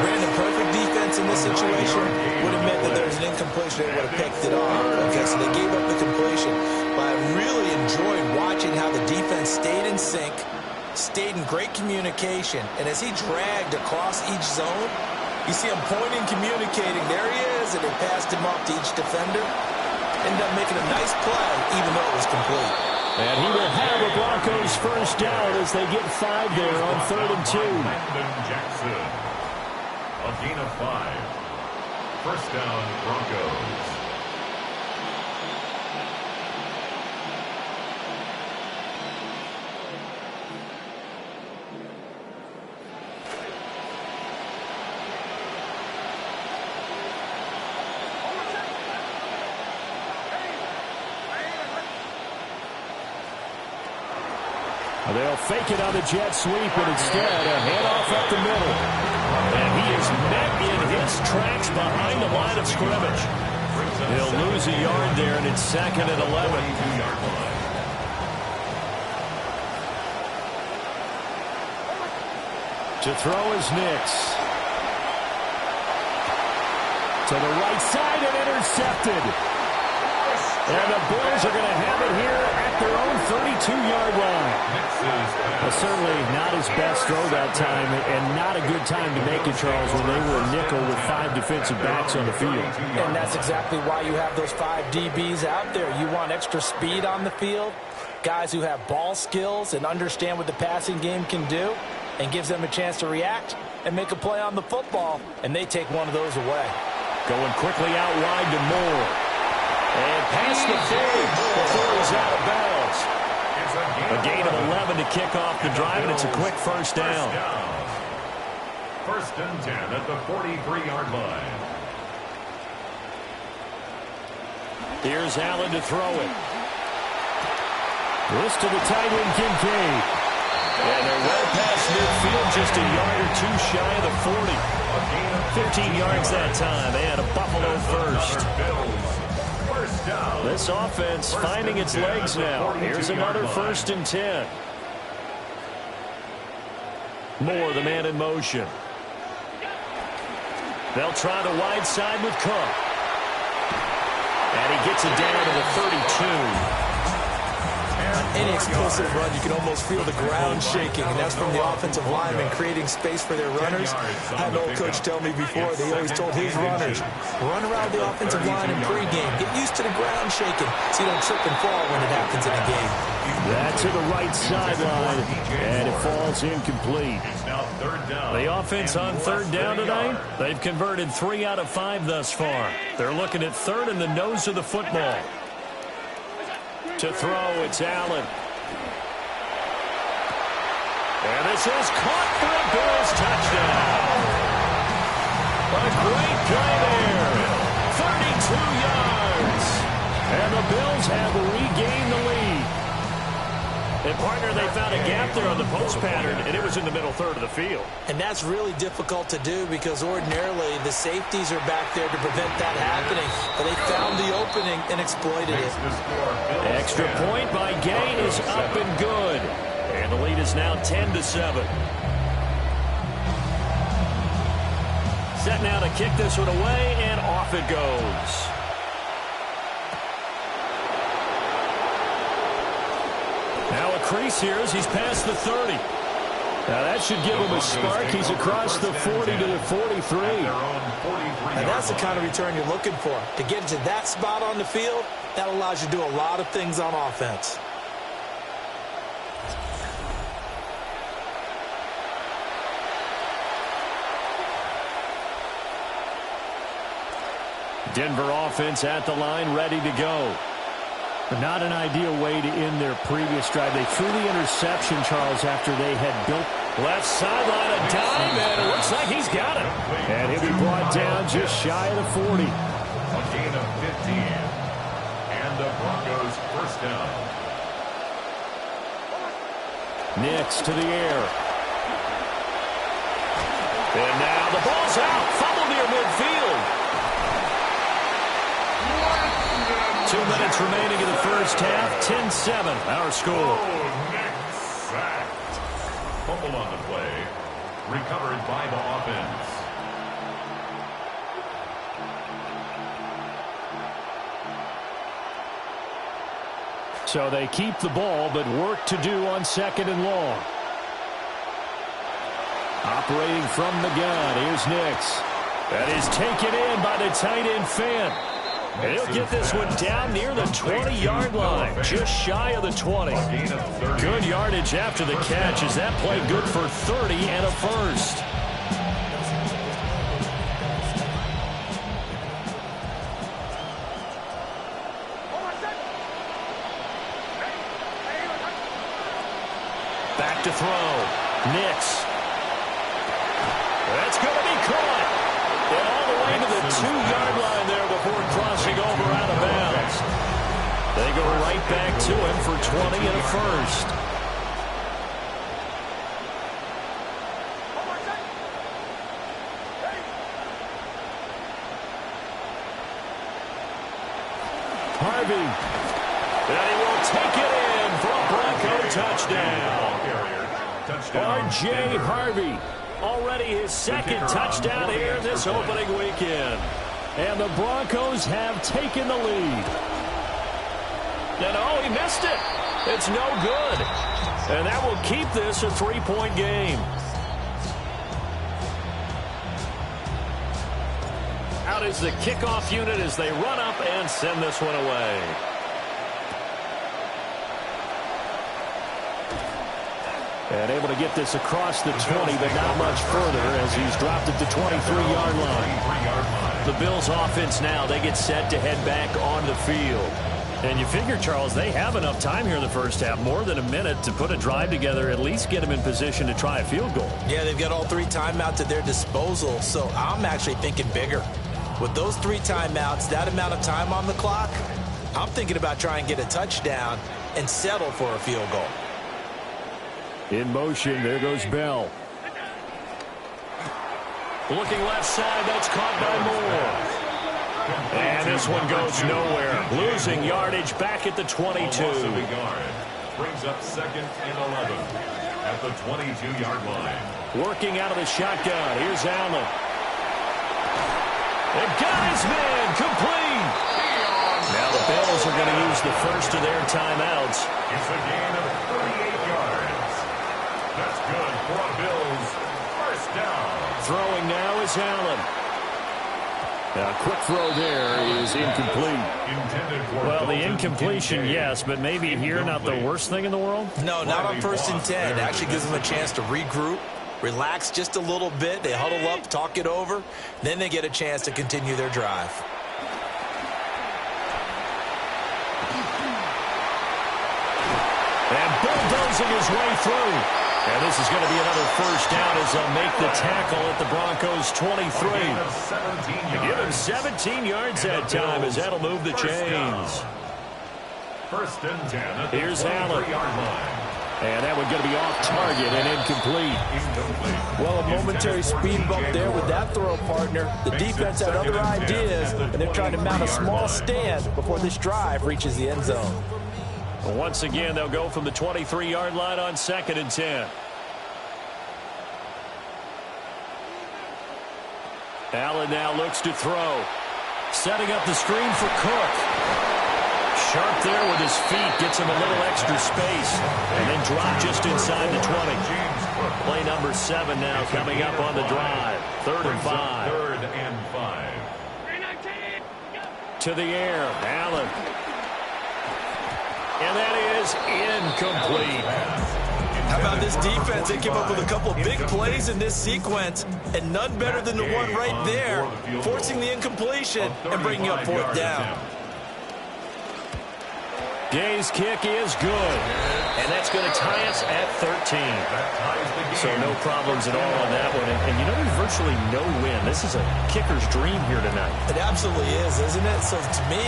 Brandon, perfect defense in this situation would have meant that there was an incompletion. They would have picked it off. Okay, so they gave up the completion. But I really enjoyed watching how the defense stayed in sync, stayed in great communication. And as he dragged across each zone, you see him pointing, communicating. There he is, and they passed him off to each defender. Ended up making a nice play, even though it was complete. And he will have a Broncos 1st down as they get 5 there on 3rd and 2. Jackson. A gain of 5. 1st down, Broncos. They'll fake it on the jet sweep, and instead a handoff up the middle. And he is met in his tracks behind the line of scrimmage. He'll lose a yard there, and it's 2nd and 11. To throw is Nix. To the right side and intercepted. And the Bills are going to have it here at their own 32-yard line. Certainly not his best throw that time, and not a good time to make it, Charles, when they were a nickel with 5 defensive backs on the field. And that's exactly why you have those 5 DBs out there. You want extra speed on the field, guys who have ball skills and understand what the passing game can do, and gives them a chance to react and make a play on the football, and they take one of those away. Going quickly out wide to Moore. And past the 40 before he's out of bounds. A gain of 11 to kick off the drive, and it's a quick first down. First and 10 at the 43-yard line. Here's Allen to throw it. This to the tight end, Kincaid. And they're well past midfield, just a yard or two shy of the 40. 15 yards that time, and a Buffalo first. This offense finding its legs now. Here's another first and 10. Moore, the man in motion. They'll try the wide side with Cook. And he gets it down to the 32. Any explosive run, you can almost feel the ground shaking, and that's from the offensive linemen creating space for their runners. I had an old coach tell me before, they always told his runners, run around the offensive line in pregame. Get used to the ground shaking so you don't trip and fall when it happens in a game. That's to the right sideline, and it falls incomplete. The offense on third down tonight, they've converted 3 out of 5 thus far. They're looking at third in the nose of the football. To throw, it's Allen. And this is caught for a Bills touchdown. A great play there. 32 yards. And the Bills have regained the lead. And, partner, they found a gap there on the post pattern, and it was in the middle third of the field. And that's really difficult to do because ordinarily the safeties are back there to prevent that happening. But they found the opening and exploited it. Extra point by Gay is up and good. And the lead is now 10-7. Set now to kick this one away, and off it goes. Now a crease here as he's past the 30. Now that should give him a spark. He's across the 40 to the 43. And that's the kind of return you're looking for. To get to that spot on the field, that allows you to do a lot of things on offense. Denver offense at the line, ready to go. But not an ideal way to end their previous drive. They threw the interception, Charles, after they had built. Left sideline, a dime, and it looks like he's got it. And he'll be brought down just shy of the 40. A gain of 15. And the Broncos first down. Nix to the air. And now the ball's out. Fumble near midfield. 2 minutes remaining in the first half. 10-7, our score. Nick sacked. Fumble on the play. Recovered by the offense. So they keep the ball, but work to do on second and long. Operating from the gun, here's Nix. That is taken in by the tight end Finn. And he'll get this one down near the 20-yard line, just shy of the 20. Good yardage after the catch as that play good for 30 and a first. Back to throw. Nix. That's going to be caught. And all the way to the 2-yard line there before crossing over out of bounds. They go right back to him for 20 and a first. Harvey. And he will take it in for a Bronco touchdown. R.J. Harvey. Already his second touchdown here in this opening weekend. And the Broncos have taken the lead. And oh, he missed it. It's no good. And that will keep this a 3-point game. Out is the kickoff unit as they run up and send this one away. And able to get this across the 20, but not much further as he's dropped it to 23-yard line. The Bills offense now, they get set to head back on the field. And you figure, Charles, they have enough time here in the first half, more than a minute, to put a drive together, at least get them in position to try a field goal. Yeah, they've got all 3 timeouts at their disposal, so I'm actually thinking bigger. With those 3 timeouts, that amount of time on the clock, I'm thinking about trying to get a touchdown and settle for a field goal. In motion, there goes Bell. Looking left side, that's caught by Moore. And this one goes nowhere. Losing yardage back at the 22. Brings up 2nd and 11 at the 22-yard line. Working out of the shotgun. Here's Allen. And got his man complete. Now the Bills are going to use the first of their timeouts. It's a gain of 38 yards. That's good for a Bills first down. Throwing now is Allen. A quick throw there is incomplete. Well, the incompletion, yes, but maybe here not the worst thing in the world? No, not on 1st and 10. It actually gives them a chance to regroup, relax just a little bit. They huddle up, talk it over. Then they get a chance to continue their drive. And bulldozing his way through. And this is going to be another first down as they'll make the tackle at the Broncos 23. Give him 17 yards that time as that'll move the chains. 1st and 10. Here's Allen. And that one going to be off target and incomplete. Well, a momentary speed bump there with that throw, partner. The defense had other ideas, and they're trying to mount a small stand before this drive reaches the end zone. Once again, they'll go from the 23-yard line on 2nd and 10. Allen now looks to throw. Setting up the screen for Cook. Sharp there with his feet. Gets him a little extra space. And then drop just inside the 20. Play number 7 now coming up on the drive. 3rd and 5. 3rd and 5. To the air. Allen. And that is incomplete. How about this defense? They came up with a couple of big plays in this sequence, and none better than the one right there, forcing the incompletion and bringing up 4th down. Gay's kick is good. And that's going to tie us at 13. So no problems at all on that one. And you know, there's virtually no win. This is a kicker's dream here tonight. It absolutely is, isn't it? So to me,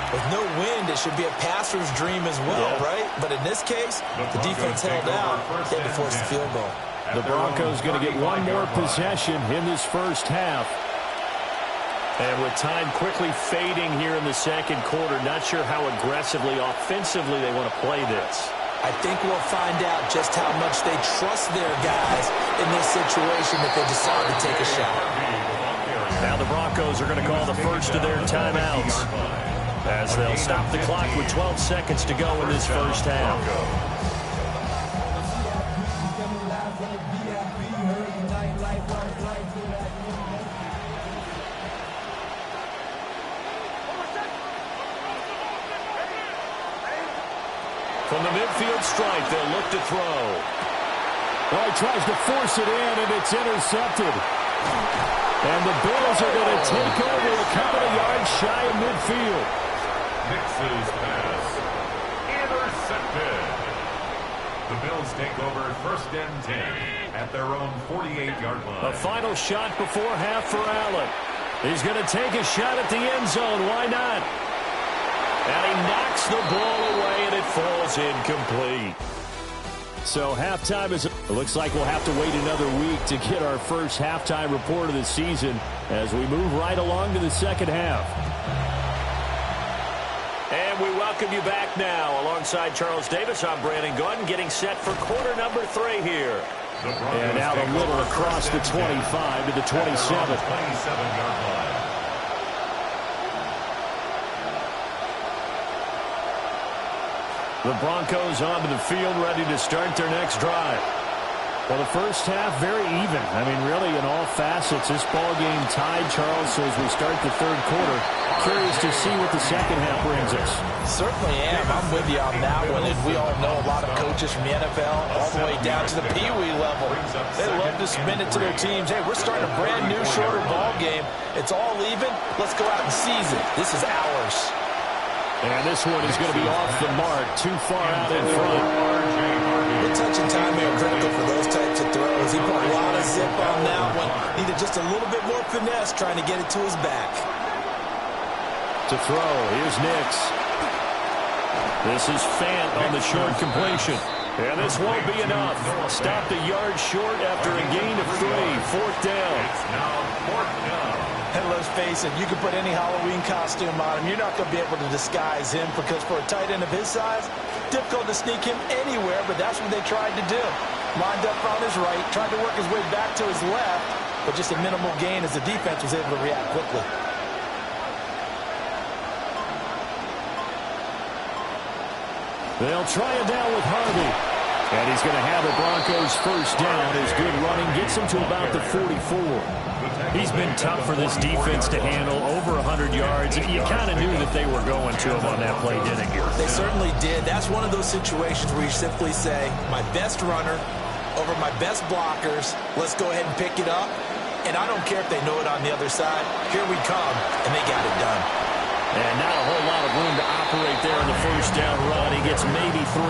with no wind, it should be a passer's dream as well, right? But in this case, the defense held out. They had to force the field goal. The Broncos going to get one more possession in this first half. And with time quickly fading here in the 2nd quarter, not sure how aggressively, offensively they want to play this. I think we'll find out just how much they trust their guys in this situation if they decide to take a shot. Now the Broncos are going to call the first of their timeouts, as they'll stop the clock with 12 seconds to go in this first half. From the midfield stripe, they'll look to throw. Well, he tries to force it in, and it's intercepted. And the Bills are going to take over a couple of yards shy of midfield. Mixes pass. Intercepted. The Bills take over 1st and 10 at their own 48-yard line. A final shot before half for Allen. He's going to take a shot at the end zone. Why not? And he knocks the ball away, and it falls incomplete. So halftime is, it looks like we'll have to wait another week to get our first halftime report of the season as we move right along to the second half. And we welcome you back now. Alongside Charles Davis, I'm Brandon Gordon, getting set for quarter number 3 here. And out a little across the 25 to the 27. 27-yard line. The Broncos onto the field, ready to start their next drive. Well, the first half, very even. I mean, really, in all facets, this ball game tied, Charles, so as we start the third quarter. Curious to see what the second half brings us. Certainly am. I'm with you on that one. And we all know a lot of coaches from the NFL all the way down to the Pee Wee level. They love to spin it to their teams. Hey, we're starting a brand new, shorter ball game. It's all even. Let's go out and seize it. This is ours. And this one is going to be off the mark, too far out in front. The touch and time are critical for those types of throws. He put a lot of zip on that one. Needed just a little bit more finesse trying to get it to his back. To throw, here's Nix. This is Fant on the short completion. And this won't be enough. Stopped a yard short after a gain of 3. Fourth down. It's now fourth down. And let's face it, you can put any Halloween costume on him. You're not going to be able to disguise him because for a tight end of his size, difficult to sneak him anywhere, but that's what they tried to do. Lined up on his right, tried to work his way back to his left, but just a minimal gain as the defense was able to react quickly. They'll try it down with Harvey. And he's going to have the Broncos first down. His good running gets him to about the 44. He's been tough for this defense to handle, over 100 yards. You kind of knew that they were going to him on that play, didn't you? They certainly did. That's one of those situations where you simply say, my best runner over my best blockers, let's go ahead and pick it up. And I don't care if they know it on the other side. Here we come, and they got it done. And not a whole lot of room to operate there in the first down run. He gets maybe 3.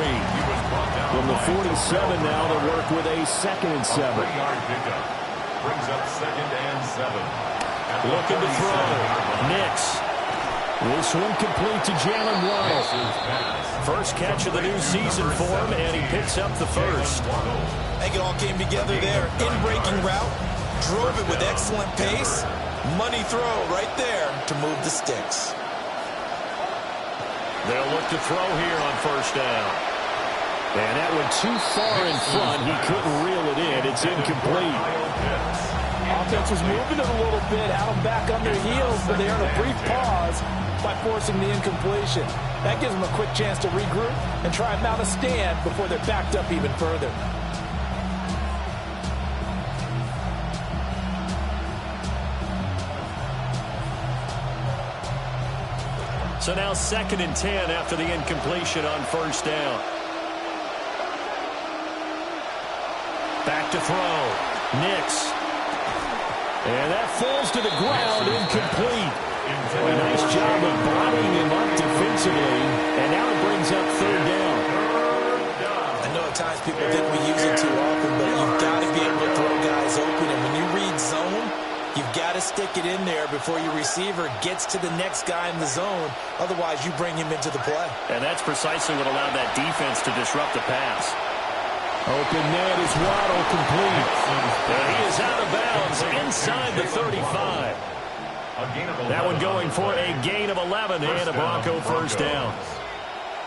From the 47 now, they'll work with a 2nd and 7. 3-yard pickup. Brings up 2nd and 7. Looking to throw. Nix. This one complete to Jalen Waddle. First catch of the new season for him, and he picks up the first. I think it all came together there. In-breaking route. Drove it with excellent pace. Money throw right there to move the sticks. They'll look to throw here on first down. And that one too far in front. He couldn't reel it in. It's incomplete. Offense was moving it a little bit, had them back on their heels, but they earned a brief pause by forcing the incompletion. That gives them a quick chance to regroup and try and mount a stand before they're backed up even further. So now 2nd and 10 after the incompletion on first down. Back to throw. Nix. And that falls to the ground, incomplete. A nice job of blocking him up defensively. And now it brings up 3rd down. I know at times people think we use it too often, but you've got to be able to throw guys open. And when you read zone, you've got to stick it in there before your receiver gets to the next guy in the zone. Otherwise, you bring him into the play. And that's precisely what allowed that defense to disrupt the pass. Open net is Waddle complete. And he is out of bounds inside the 35. That one going for a gain of 11 and a Bronco first down.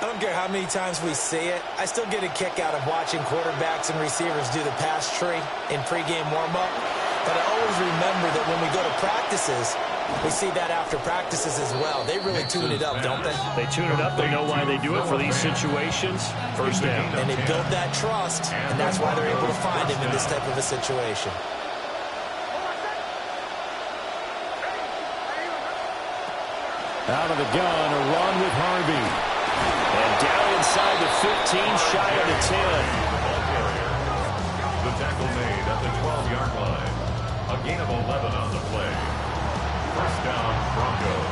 I don't care how many times we see it. I still get a kick out of watching quarterbacks and receivers do the pass tree in pregame warm-up. But I always remember that when we go to practices, we see that after practices as well. They really tune it up, don't they? They tune it up. They know why they do it for these situations. First down. And they build that trust, and that's why they're able to find him in this type of a situation. Out of the gun, a run with Harvey. And down inside the 15, shy of the 10. The tackle made at the 12-yard line. A gain of 11 on the play. First down, Broncos.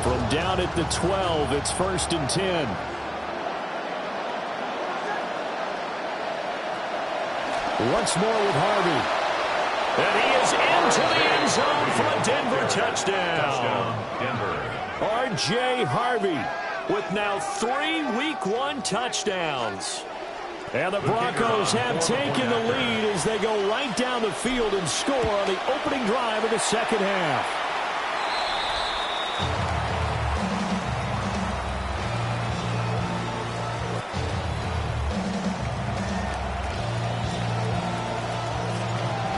From down at the 12, it's 1st and 10. Once more with Harvey. And he is into the end zone for a Denver touchdown. Denver. R.J. Harvey with now 3 Week 1 touchdowns. And the Broncos have taken the lead as they go right down the field and score on the opening drive of the second half.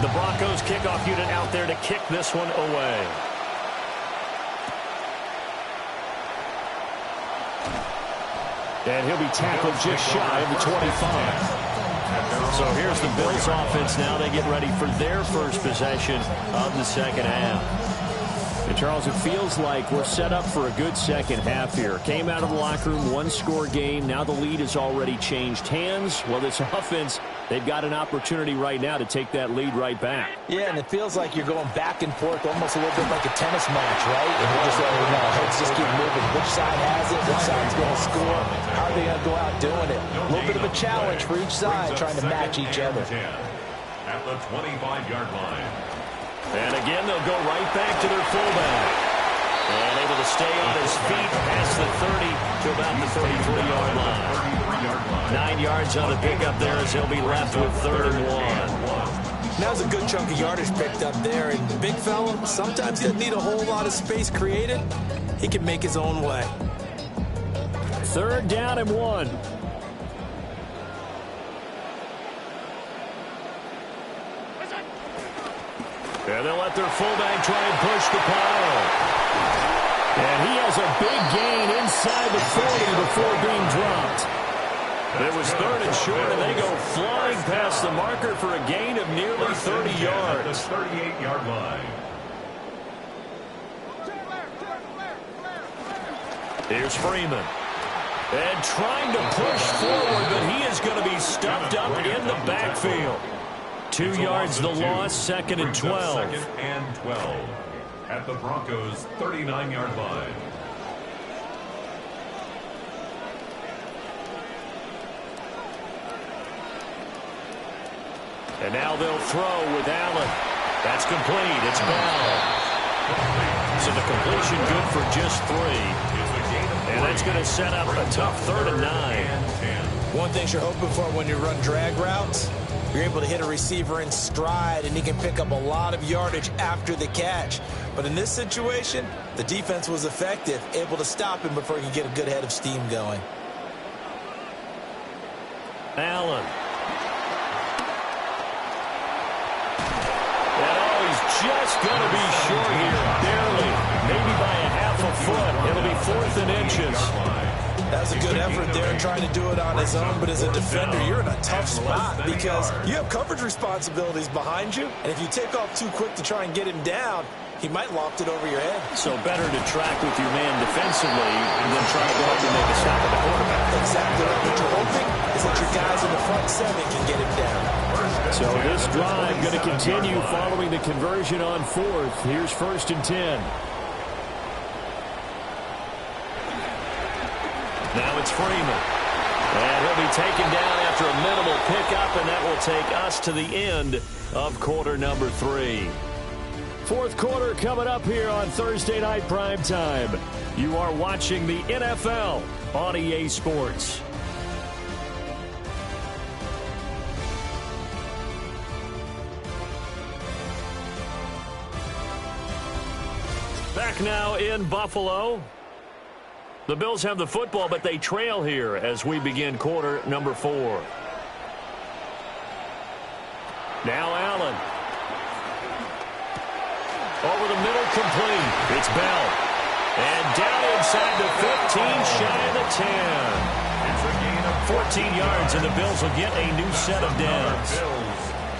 The Broncos kickoff unit out there to kick this one away. And he'll be tackled just shy of the 25. So here's the Bills offense now. They get ready for their first possession of the second half. And Charles, it feels like we're set up for a good second half here. Came out of the locker room, one-score game. Now the lead has already changed hands. Well, this offense, they've got an opportunity right now to take that lead right back. Yeah, and it feels like you're going back and forth, almost a little bit like a tennis match, right? And we're just letting heads just keep moving. Which side has it? Which side's going to score? How are they going to go out doing it? A little bit of a challenge for each side, trying to match each other. At the 25-yard line. And again, they'll go right back to their fullback. And able to stay on his feet past the 30 to about the 33-yard line. 9 yards on the pickup there as he'll be left with 3rd and 1. Now's a good chunk of yardage picked up there. And the big fella, sometimes he doesn't need a whole lot of space created. He can make his own way. 3rd down and 1. And they'll let their fullback try and push the pile. And he has a big gain inside the 40 before being dropped. It was 3rd and short, and they go flying past the marker for a gain of nearly 30 yards. The 38-yard line. Here's Freeman. And trying to push forward, but he is going to be stuffed up in the backfield. 2 yards the loss, 2nd and 12. 2nd and 12 at the Broncos' 39-yard line. And now they'll throw with Allen. That's complete. It's Bell. So the completion good for just 3. And that's going to set up a tough 3rd and 9. One thing you're hoping for when you run drag routes, you're able to hit a receiver in stride, and he can pick up a lot of yardage after the catch. But in this situation, the defense was effective, able to stop him before he could get a good head of steam going. Allen. And he's just going to be short here, barely, maybe by a half a foot. It'll be 4th and inches. That was a good effort there trying to do it on his own, but as a defender, you're in a tough spot because you have coverage responsibilities behind you, and if you take off too quick to try and get him down, he might loft it over your head. So better to track with your man defensively than try to go up and make a stop at the quarterback. Exactly right. What you're hoping is that your guys in the front 7 can get him down. So this drive going to continue following the conversion on 4th. Here's 1st and 10. Now it's Freeman. And he'll be taken down after a minimal pickup, and that will take us to the end of quarter number 3. 4th quarter coming up here on Thursday Night Primetime. You are watching the NFL on EA Sports. Back now in Buffalo. The Bills have the football, but they trail here as we begin quarter number 4. Now Allen. Over the middle, complete. It's Bell. And down inside the 15, shy of the 10. It's a gain of 14 yards, and the Bills will get a new set of downs.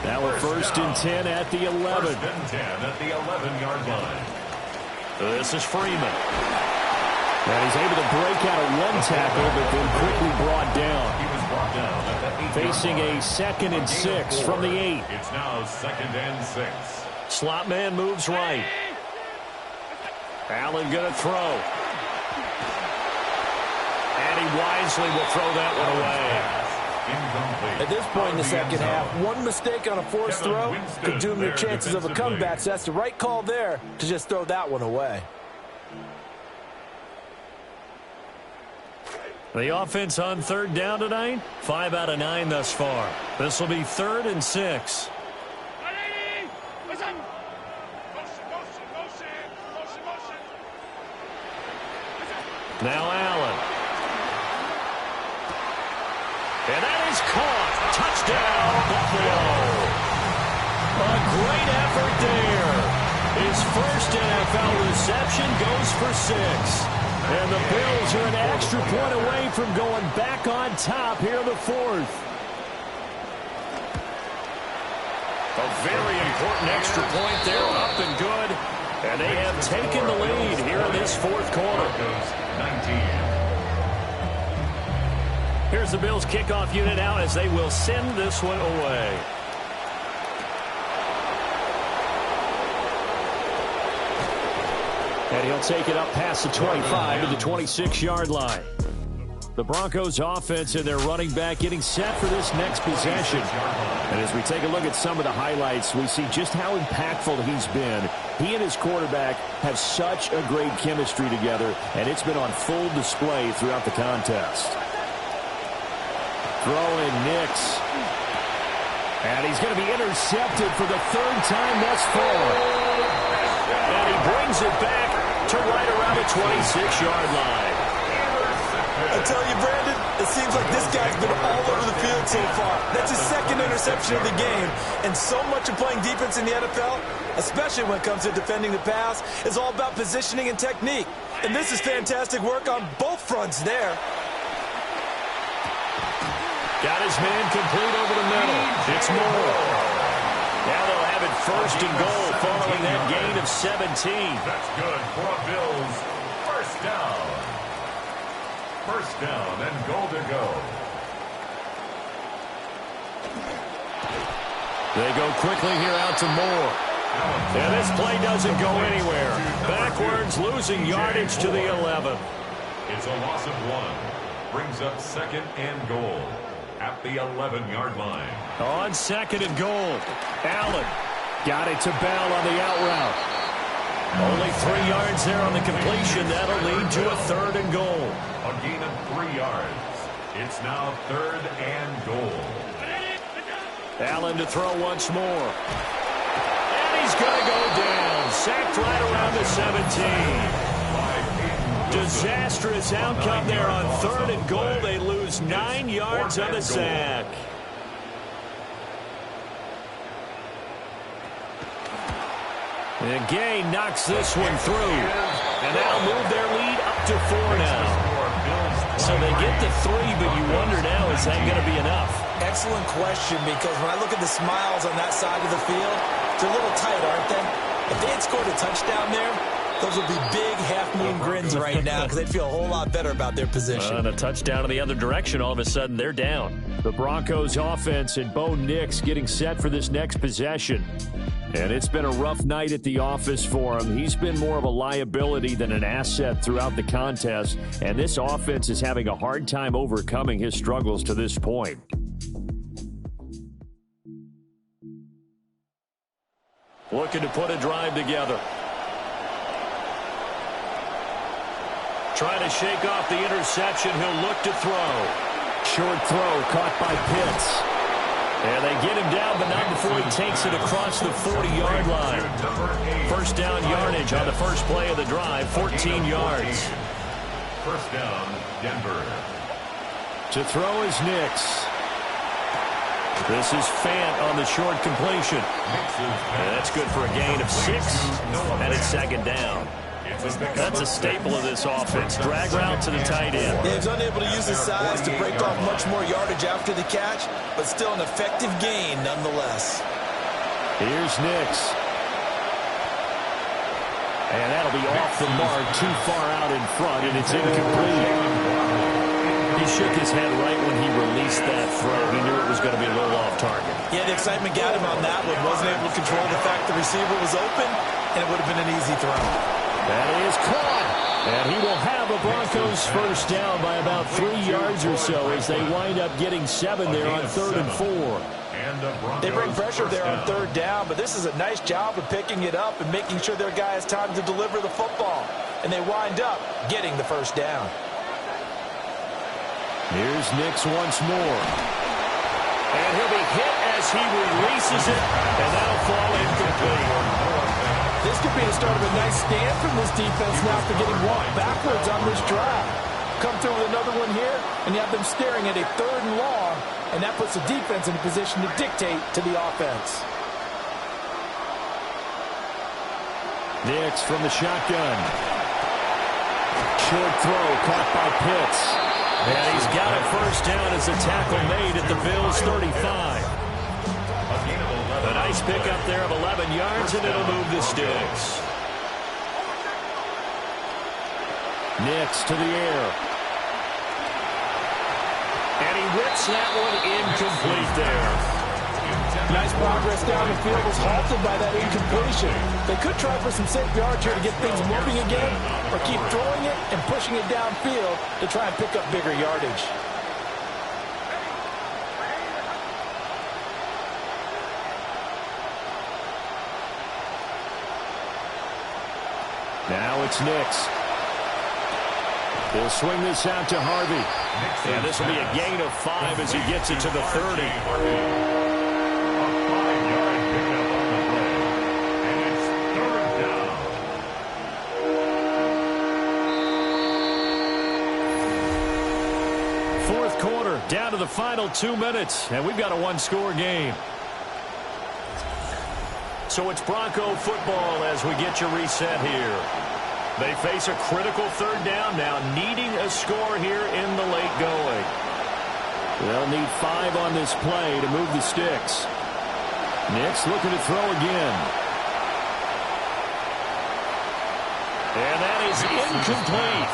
Now we're 1st and 10 at the 11. 1st and 10 at the 11-yard line. This is Freeman. And he's able to break out of one tackle, but then quickly brought down. He was brought down at the 8. Facing a 2nd and 6 from the 8. It's now 2nd and 6. Slot man moves right. Allen going to throw. And he wisely will throw that one away. At this point in the second half, one mistake on a forced throw could doom your chances of a comeback. So that's the right call there to just throw that one away. The offense on 3rd down tonight, 5 out of 9 thus far. This will be 3rd and 6. Now Allen. And that is caught. Touchdown, Buffalo. A great effort there. His first NFL reception goes for 6. And the Bills are an extra point away from going back on top here in the 4th. A very important extra point there, up and good. And they have taken the lead here in this 4th quarter. Here's the Bills kickoff unit out as they will send this one away. And he'll take it up past the 25 to the 26-yard line. The Broncos offense and their running back getting set for this next possession. And as we take a look at some of the highlights, we see just how impactful he's been. He and his quarterback have such a great chemistry together, and it's been on full display throughout the contest. Throw in Nix. And he's going to be intercepted for the 3rd time thus far. And he brings it back to right around the 26-yard line. I tell you, Brandon, it seems like this guy's been all over the field so far. That's his 2nd interception of the game. And so much of playing defense in the NFL, especially when it comes to defending the pass, is all about positioning and technique. And this is fantastic work on both fronts there. Got his man complete over the middle. It's Moore. Now they'll have it 1st and goal following that gain of 17. That's good for a Bills 1st down. 1st down and goal to go. They go quickly here out to Moore. And this play doesn't go anywhere. Backwards, losing yardage to the 11. It's a loss of 1. Brings up 2nd and goal at the 11-yard line. On 2nd and goal, Allen got it to Bell on the out route. Only 3 yards there on the completion. That'll lead to a 3rd and goal. A gain of 3 yards. It's now 3rd and goal. Allen to throw once more. And he's going to go down. Sacked right around the 17. Disastrous outcome there on 3rd and goal. They lose 9 yards on the sack. And Gay knocks this one through. And that'll move their lead up to 4 now. So they get to 3, but you wonder now, is that going to be enough? Excellent question, because when I look at the smiles on that side of the field, they're a little tight, aren't they? If they had scored a touchdown there, those would be big half-moon grins right now because they'd feel a whole lot better about their position. And a touchdown in the other direction, all of a sudden they're down. The Broncos offense and Bo Nix getting set for this next possession. And it's been a rough night at the office for him. He's been more of a liability than an asset throughout the contest. And this offense is having a hard time overcoming his struggles to this point. Looking to put a drive together. Trying to shake off the interception. He'll look to throw. Short throw caught by Pitts. And they get him down, but not before he takes it across the 40-yard line. 1st down yardage on the first play of the drive, 14 yards. 1st down, Denver. To throw is Nix. This is Fant on the short completion. And that's good for a gain of 6, and it's 2nd down. That's a staple of this offense. Drag route to the tight end. Yeah, he's unable to use his size to break off much more yardage after the catch, but still an effective gain nonetheless. Here's Nix. And that'll be off the mark, too far out in front, and it's incomplete. He shook his head right when he released that throw. He knew it was going to be a little off target. Yeah, the excitement got him on that one. Wasn't able to control the fact the receiver was open, and it would have been an easy throw. That is caught. And he will have a Broncos 1st down by about 3 yards or so as they wind up getting 7 there on 3rd and 4. They bring pressure there on 3rd down, but this is a nice job of picking it up and making sure their guy has time to deliver the football. And they wind up getting the 1st down. Here's Nix once more. And he'll be hit as he releases it, and that'll fall incomplete. This could be the start of a nice stand from this defense now after getting walked backwards on this drive. Come through with another one here, and you have them staring at a 3rd and long, and that puts the defense in a position to dictate to the offense. Nix from the shotgun. Short throw caught by Pitts. And he's got a first down as a tackle made at the Bills' 35. A nice pickup there of 11 yards, and it'll move the sticks. Nix to the air. And he whips that one incomplete there. Nice progress down the field was halted by that incompletion. They could try for some safe yards here to get things moving again, or keep throwing it and pushing it downfield to try and pick up bigger yardage. Now it's Nix. He'll swing this out to Harvey. And this will be a gain of 5 as he gets it to the 30. Fourth quarter, down to the final 2 minutes, and we've got a one-score game. So it's Bronco football as we get you reset here. They face a critical third down now, needing a score here in the late going. They'll need 5 on this play to move the sticks. Nix looking to throw again. And that is incomplete.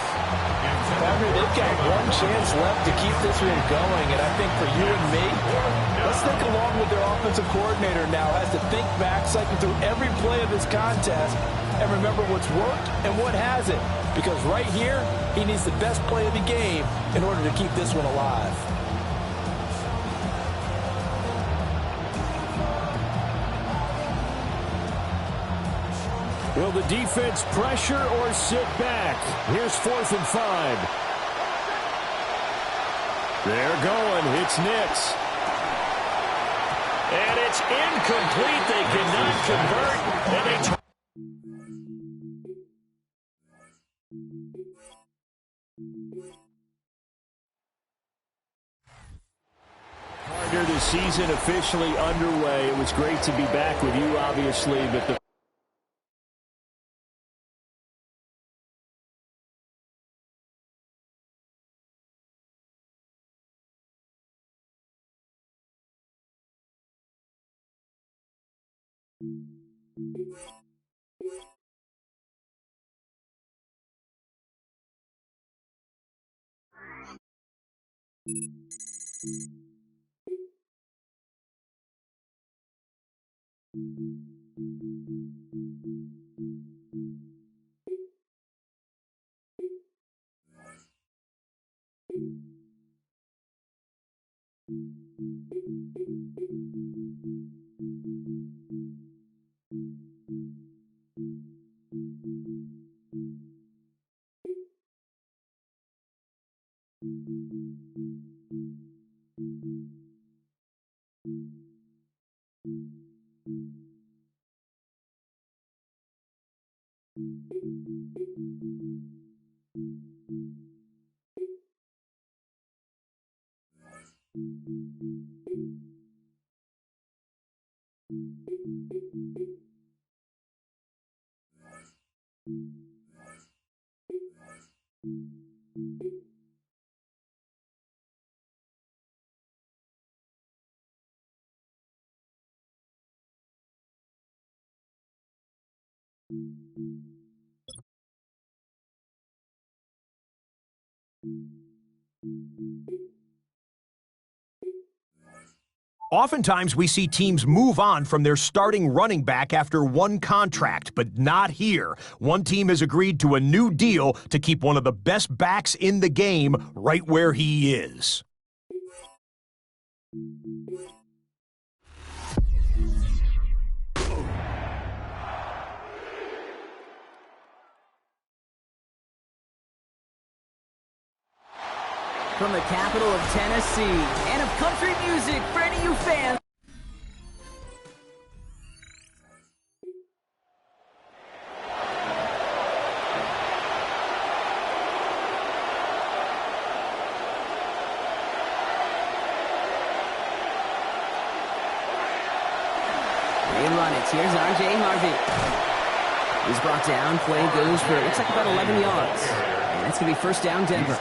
Abner, they've got one chance left to keep this one going, and I think for you and me, let's think along with their offensive coordinator now as to think back, cycle through every play of this contest, and remember what's worked and what hasn't. Because right here, he needs the best play of the game in order to keep this one alive. Will the defense pressure or sit back? Here's 4th and 5. They're going. It's Nix. And it's incomplete. They cannot convert. And they the season officially underway. It was great to be back with you, obviously, but the Oftentimes, we see teams move on from their starting running back after one contract, but not here. One team has agreed to a new deal to keep one of the best backs in the game right where he is. From the capital of Tennessee and of country music for any of you fans. They run it. Here's R.J. Harvey. He's brought down. Play goes for, it looks like about 11 yards. And it's going to be first down, Denver.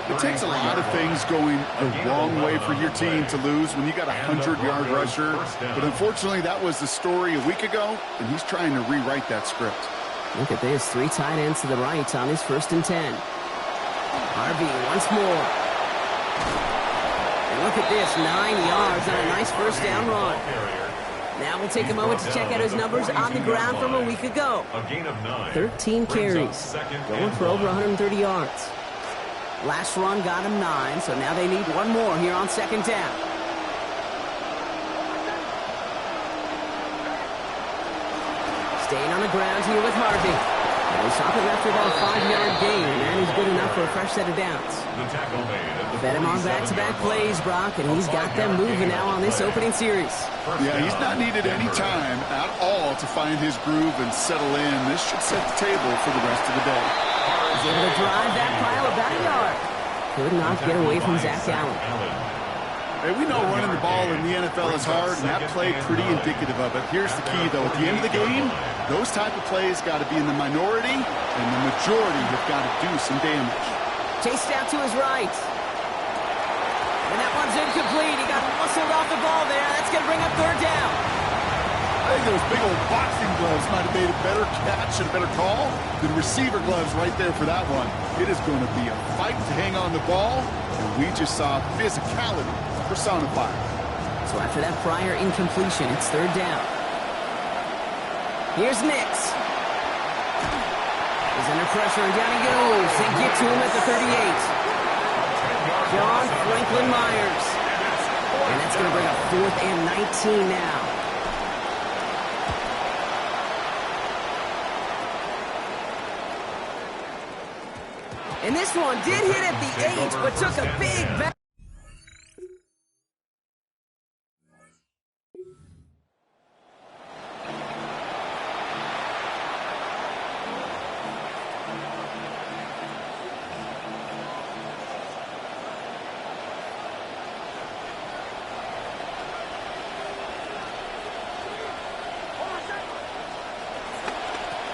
It takes a lot of things going the wrong way for your team to lose when you got a 100-yard rusher. But unfortunately, that was the story a week ago, and he's trying to rewrite that script. Look at this. 3 tight ends to the right on his 1st and 10. Harvey once more. And look at this. 9 yards on a nice first down run. Now we'll take a moment to check out his numbers on the ground from a week ago. 13 carries, going for over 130 yards. Last run got him 9, so now they need one more here on 2nd down. Staying on the ground here with Harvey. And they stop him after about a 5-yard gain, and he's good enough for a fresh set of downs. Fed him on back-to-back plays, Brock, and he's got them moving now on this opening series. Yeah, he's not needed any time at all to find his groove and settle in. This should set the table for the rest of the day. He's able to drive that pile about a yard. Could not get away from Zach Allen. Hey, we know running the ball in the NFL is hard, and that play pretty indicative of it. Here's the key, though. At the end of the game, those type of plays got to be in the minority, and the majority have got to do some damage. Chased out to his right. And that one's incomplete. He got muscled off the ball there. That's going to bring up 3rd down. I think those big old boxing gloves might have made a better catch and a better call than receiver gloves right there for that one. It is going to be a fight to hang on the ball, and we just saw physicality personified. So after that prior incompletion, it's 3rd down. Here's Nix. He's under pressure, and down he goes. They get to him at the 38. John Franklin Myers. And that's going to bring up 4th and 19 now. And this one did hit at the 8, but took a big back.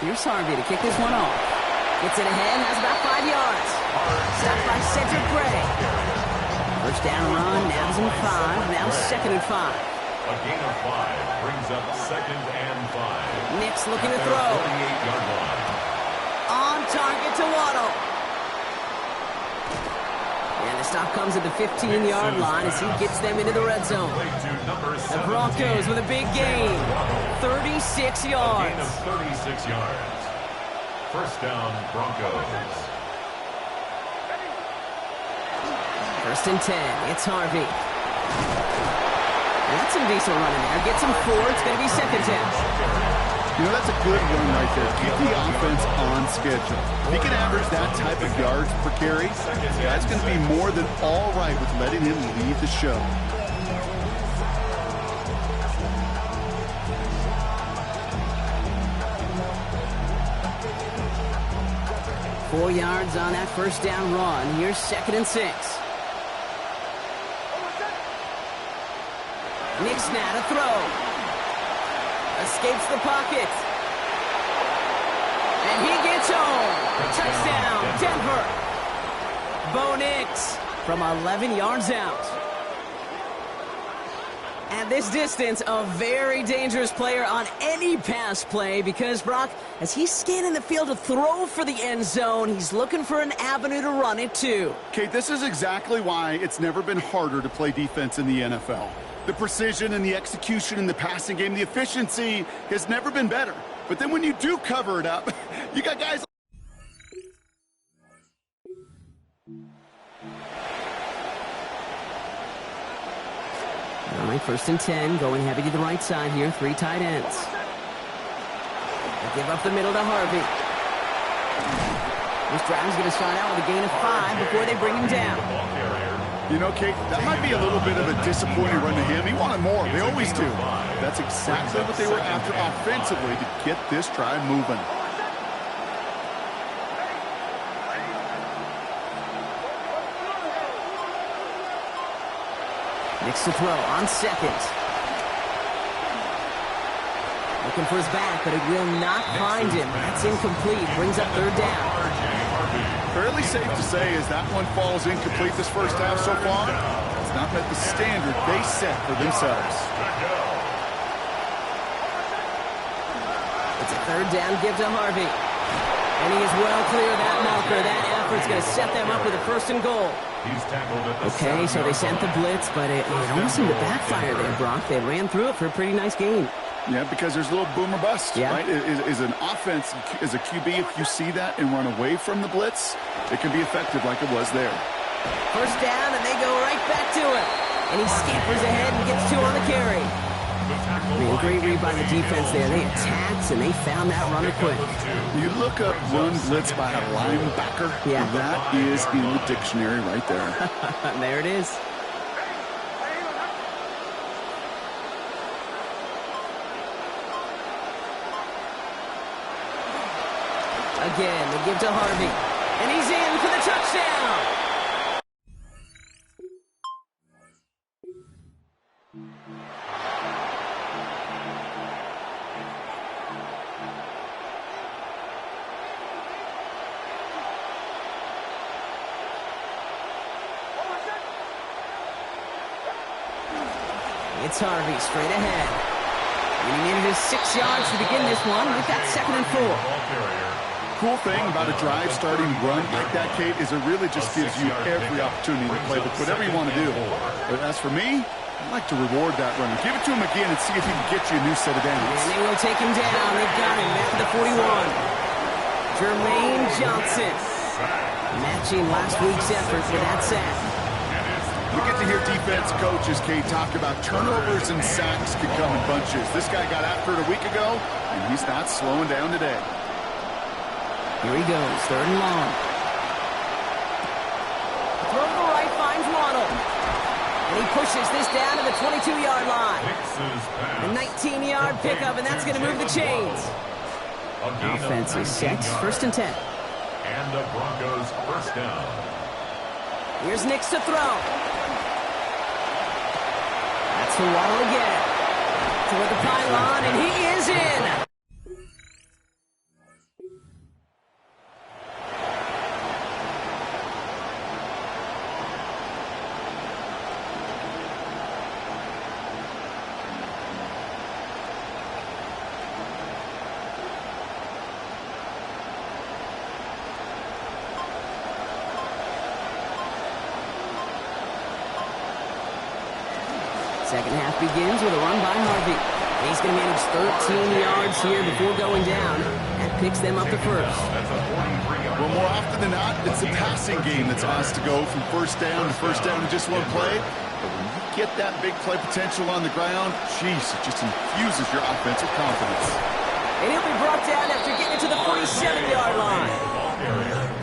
Here's Harvey to kick this one off. Gets it ahead, has about 5 yards. Stopped by Cedric Gray. First down run, nabs him 5, now 2nd and 5. A gain of 5 brings up 2nd and 5. Nix looking to throw. 38-yard line. On target to Waddle. And the stop comes at the 15-yard line as he gets them into the red zone. The Broncos with a big gain. 36 yards. A gain of 36 yards. First down, Broncos. 1st and 10. It's Harvey. That's some decent running there. Gets him 4. It's going to be 2nd down. You know, that's a good run right there. Keep the offense on schedule. If he can average that type of yards per carry, that's going to be more than all right with letting him lead the show. Four yards on that first down run. Here's 2nd and 6. Nix now to throw. Escapes the pocket. And he gets home. Touchdown, Denver. Bo Nix from 11 yards out. At this distance, a very dangerous player on any pass play because, Brock, as he's scanning the field to throw for the end zone, he's looking for an avenue to run it too. Kate, this is exactly why it's never been harder to play defense in the NFL. The precision and the execution in the passing game, the efficiency has never been better. But then when you do cover it up, you got guys. All right, 1st and 10, going heavy to the right side here, 3 tight ends. They give up the middle to Harvey. This drive is going to start out with a gain of 5 before they bring him down. You know, Kate, that might be a little bit of a disappointing run to him. He wanted more. They always do. That's exactly what they were after offensively to get this drive moving. Nix to throw on 2nd. looking for his back, but it will not find him. That's incomplete. Brings up third down. Fairly safe to say as that one falls incomplete this first half so far. It's not met the standard they set for themselves. It's a third down give to Harvey. And he is well clear of that marker. That effort's going to set them up with a first and goal. Okay, so they sent the blitz, but it almost seemed to backfire there, Brock. They ran through it for a pretty nice gain. Yeah, because there's a little boom or bust, right? Is an offense, as a QB, if you see that and run away from the blitz, it can be effective like it was there. First down, and they go right back to it. And he scampers ahead and gets two on the carry. Man, great read by the defense there. They attacked, and they found that runner quick. You look up run blitz by a linebacker, that is in the dictionary right there. There it is. Again, they give to Harvey. And he's in for the touchdown. It's Harvey straight ahead. And he needed his 6 yards to begin this one. We've got 2nd and 4. Cool thing about a drive starting run like that, Kate, is it really just gives you every opportunity to play with whatever you want to do. But as for me, I'd like to reward that runner. Give it to him again and see if he can get you a new set of downs. And they will take him down. They've got him back to the 41. Jermaine Johnson matching last week's effort for that sack. We get to hear defense coaches, Kate, talk about turnovers and sacks can come in bunches. This guy got after it a week ago, and he's not slowing down today. Here he goes, 3rd and long. Throw to the right, finds Waddle. And he pushes this down to the 22-yard line. A 19-yard pickup, and that's going to move the chains. Offense is set, 1st and 10. And the Broncos first down. Here's Nix to throw. That's for Waddle again. Toward the pylon, and he is in. Second half begins with a run by Harvey. He's going to manage 13 yards here before going down. That picks them up to first. Well, more often than not, it's the passing game that's asked to go from first down in just one play. But when you get that big play potential on the ground, geez, it just infuses your offensive confidence. And he'll be brought down after getting to the 47-yard line.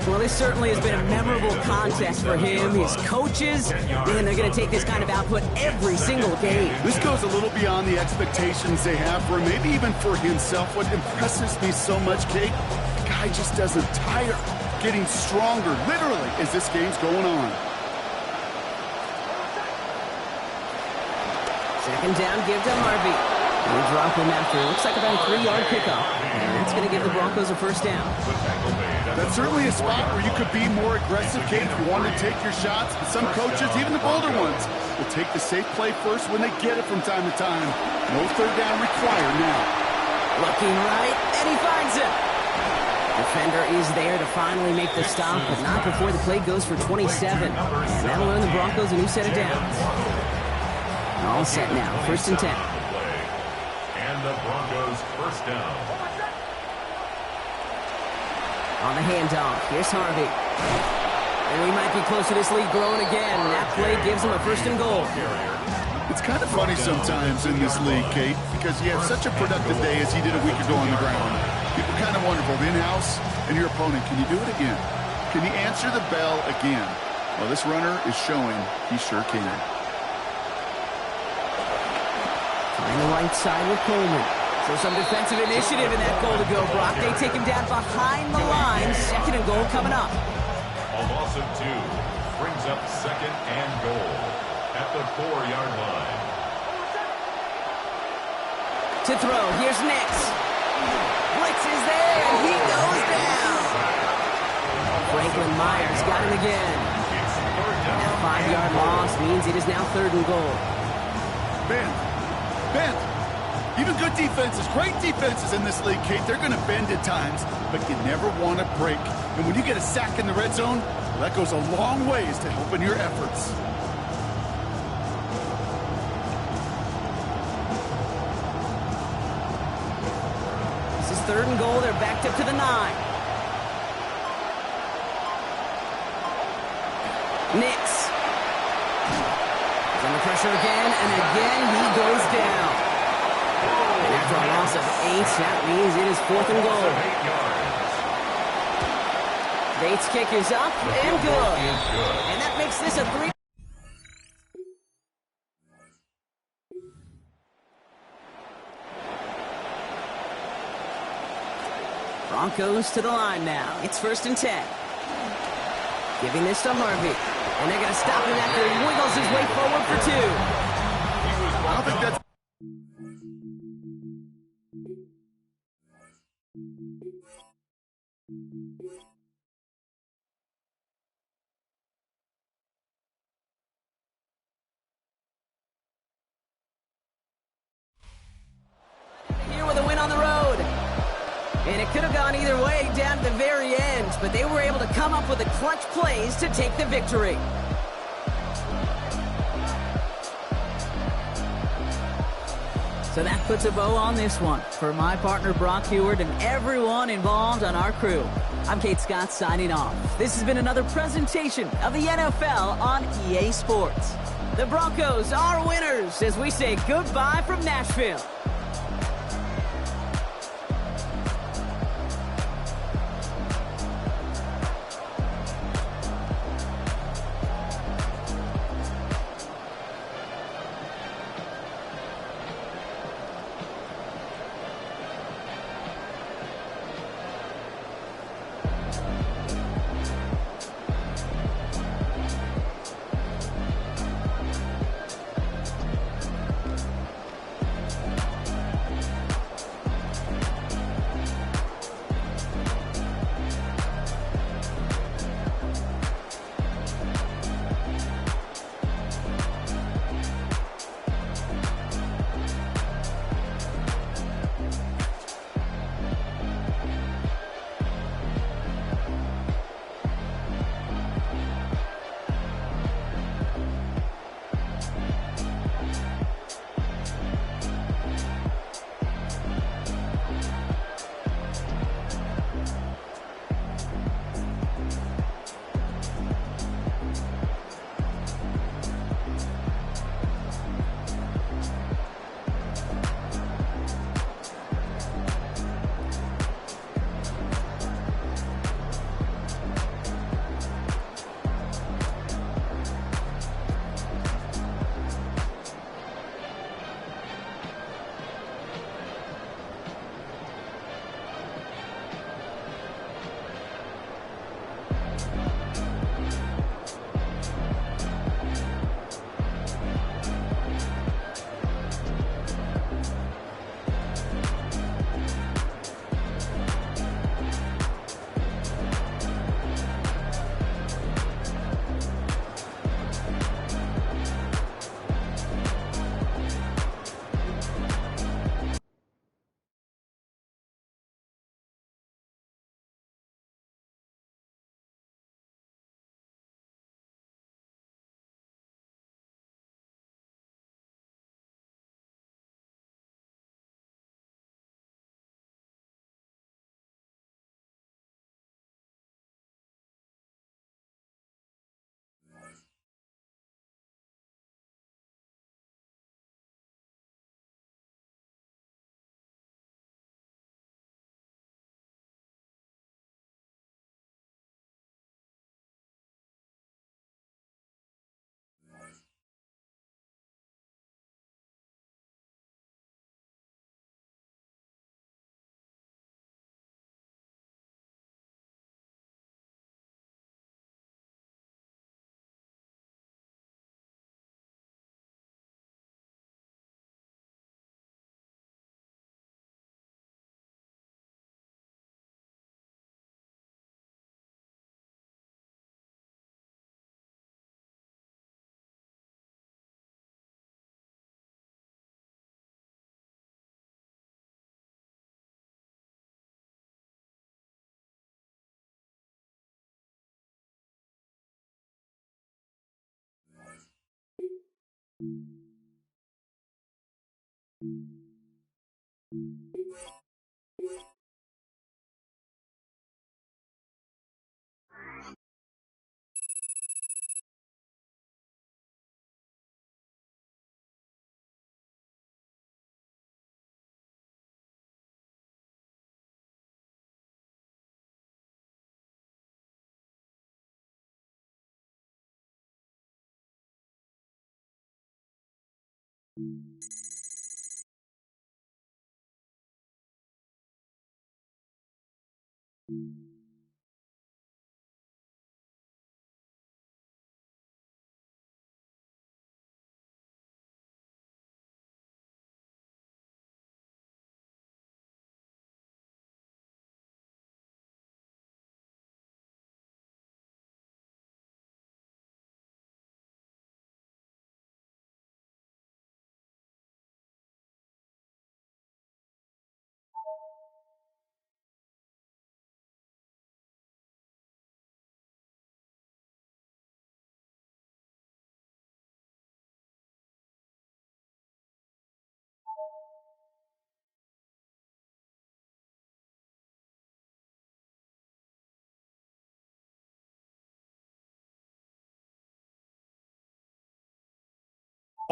Well, this certainly has been a memorable contest for him. His coaches, man, they're going to take this kind of output every single game. This goes a little beyond the expectations they have for him, maybe even for himself. What impresses me so much, Kate, the guy just doesn't tire, getting stronger, literally, as this game's going on. Second down, give to Harvey. We'll drop him after, looks like about a 3-yard pickup. And that's going to give the Broncos a first down. That's certainly a spot where you could be more aggressive, Kate, if you want to take your shots. But some coaches, even the bolder ones, will take the safe play first when they get it from time to time. No third down required now. Looking right, and he finds it. Defender is there to finally make the stop, but not before the play goes for 27. And that'll earn the Broncos a new set of downs. All set now, 1st and 10. And the Broncos first down. On the handoff, here's Harvey. And we might be close to this lead growing again. That play gives him a 1st and goal. It's kind of funny sometimes in this league, Kate, because you have such a productive day as you did a week ago on the ground. People kind of wonder, both in-house and your opponent, can you do it again? Can you answer the bell again? Well, this runner is showing he sure can. Find the right side with Coleman. So some defensive initiative in that goal to go, Brock. They take him down behind the line. 2nd and goal coming up. A loss of 2 brings up 2nd and goal at the 4-yard line. To throw, here's Nix. Blitz is there, and he goes down. Franklin Myers got him again. That 5-yard loss means it is now 3rd and goal. Bend. Even good defenses, great defenses in this league, Kate, they're going to bend at times, but you never want to break. And when you get a sack in the red zone, well, that goes a long ways to helping your efforts. This is 3rd and goal. They're backed up to the 9. Nix. He's under pressure again, and again he goes down. And after a loss of 8, that means it is 4th and goal. Bates' kick is up and good. And that makes this a 3. Broncos to the line now. It's 1st and 10. Giving this to Harvey. And they're going to stop him after he wiggles his way forward for 2. I don't think that's... Here with a win on the road. And it could have gone either way down to the very end, but they were able to come up with the clutch plays to take the victory. So that puts a bow on this one. For my partner Brock Heward and everyone involved on our crew, I'm Kate Scott signing off. This has been another presentation of the NFL on EA Sports. The Broncos are winners as we say goodbye from Nashville.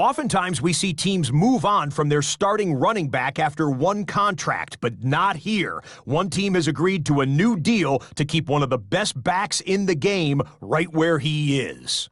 Oftentimes, we see teams move on from their starting running back after one contract, but not here. One team has agreed to a new deal to keep one of the best backs in the game right where he is.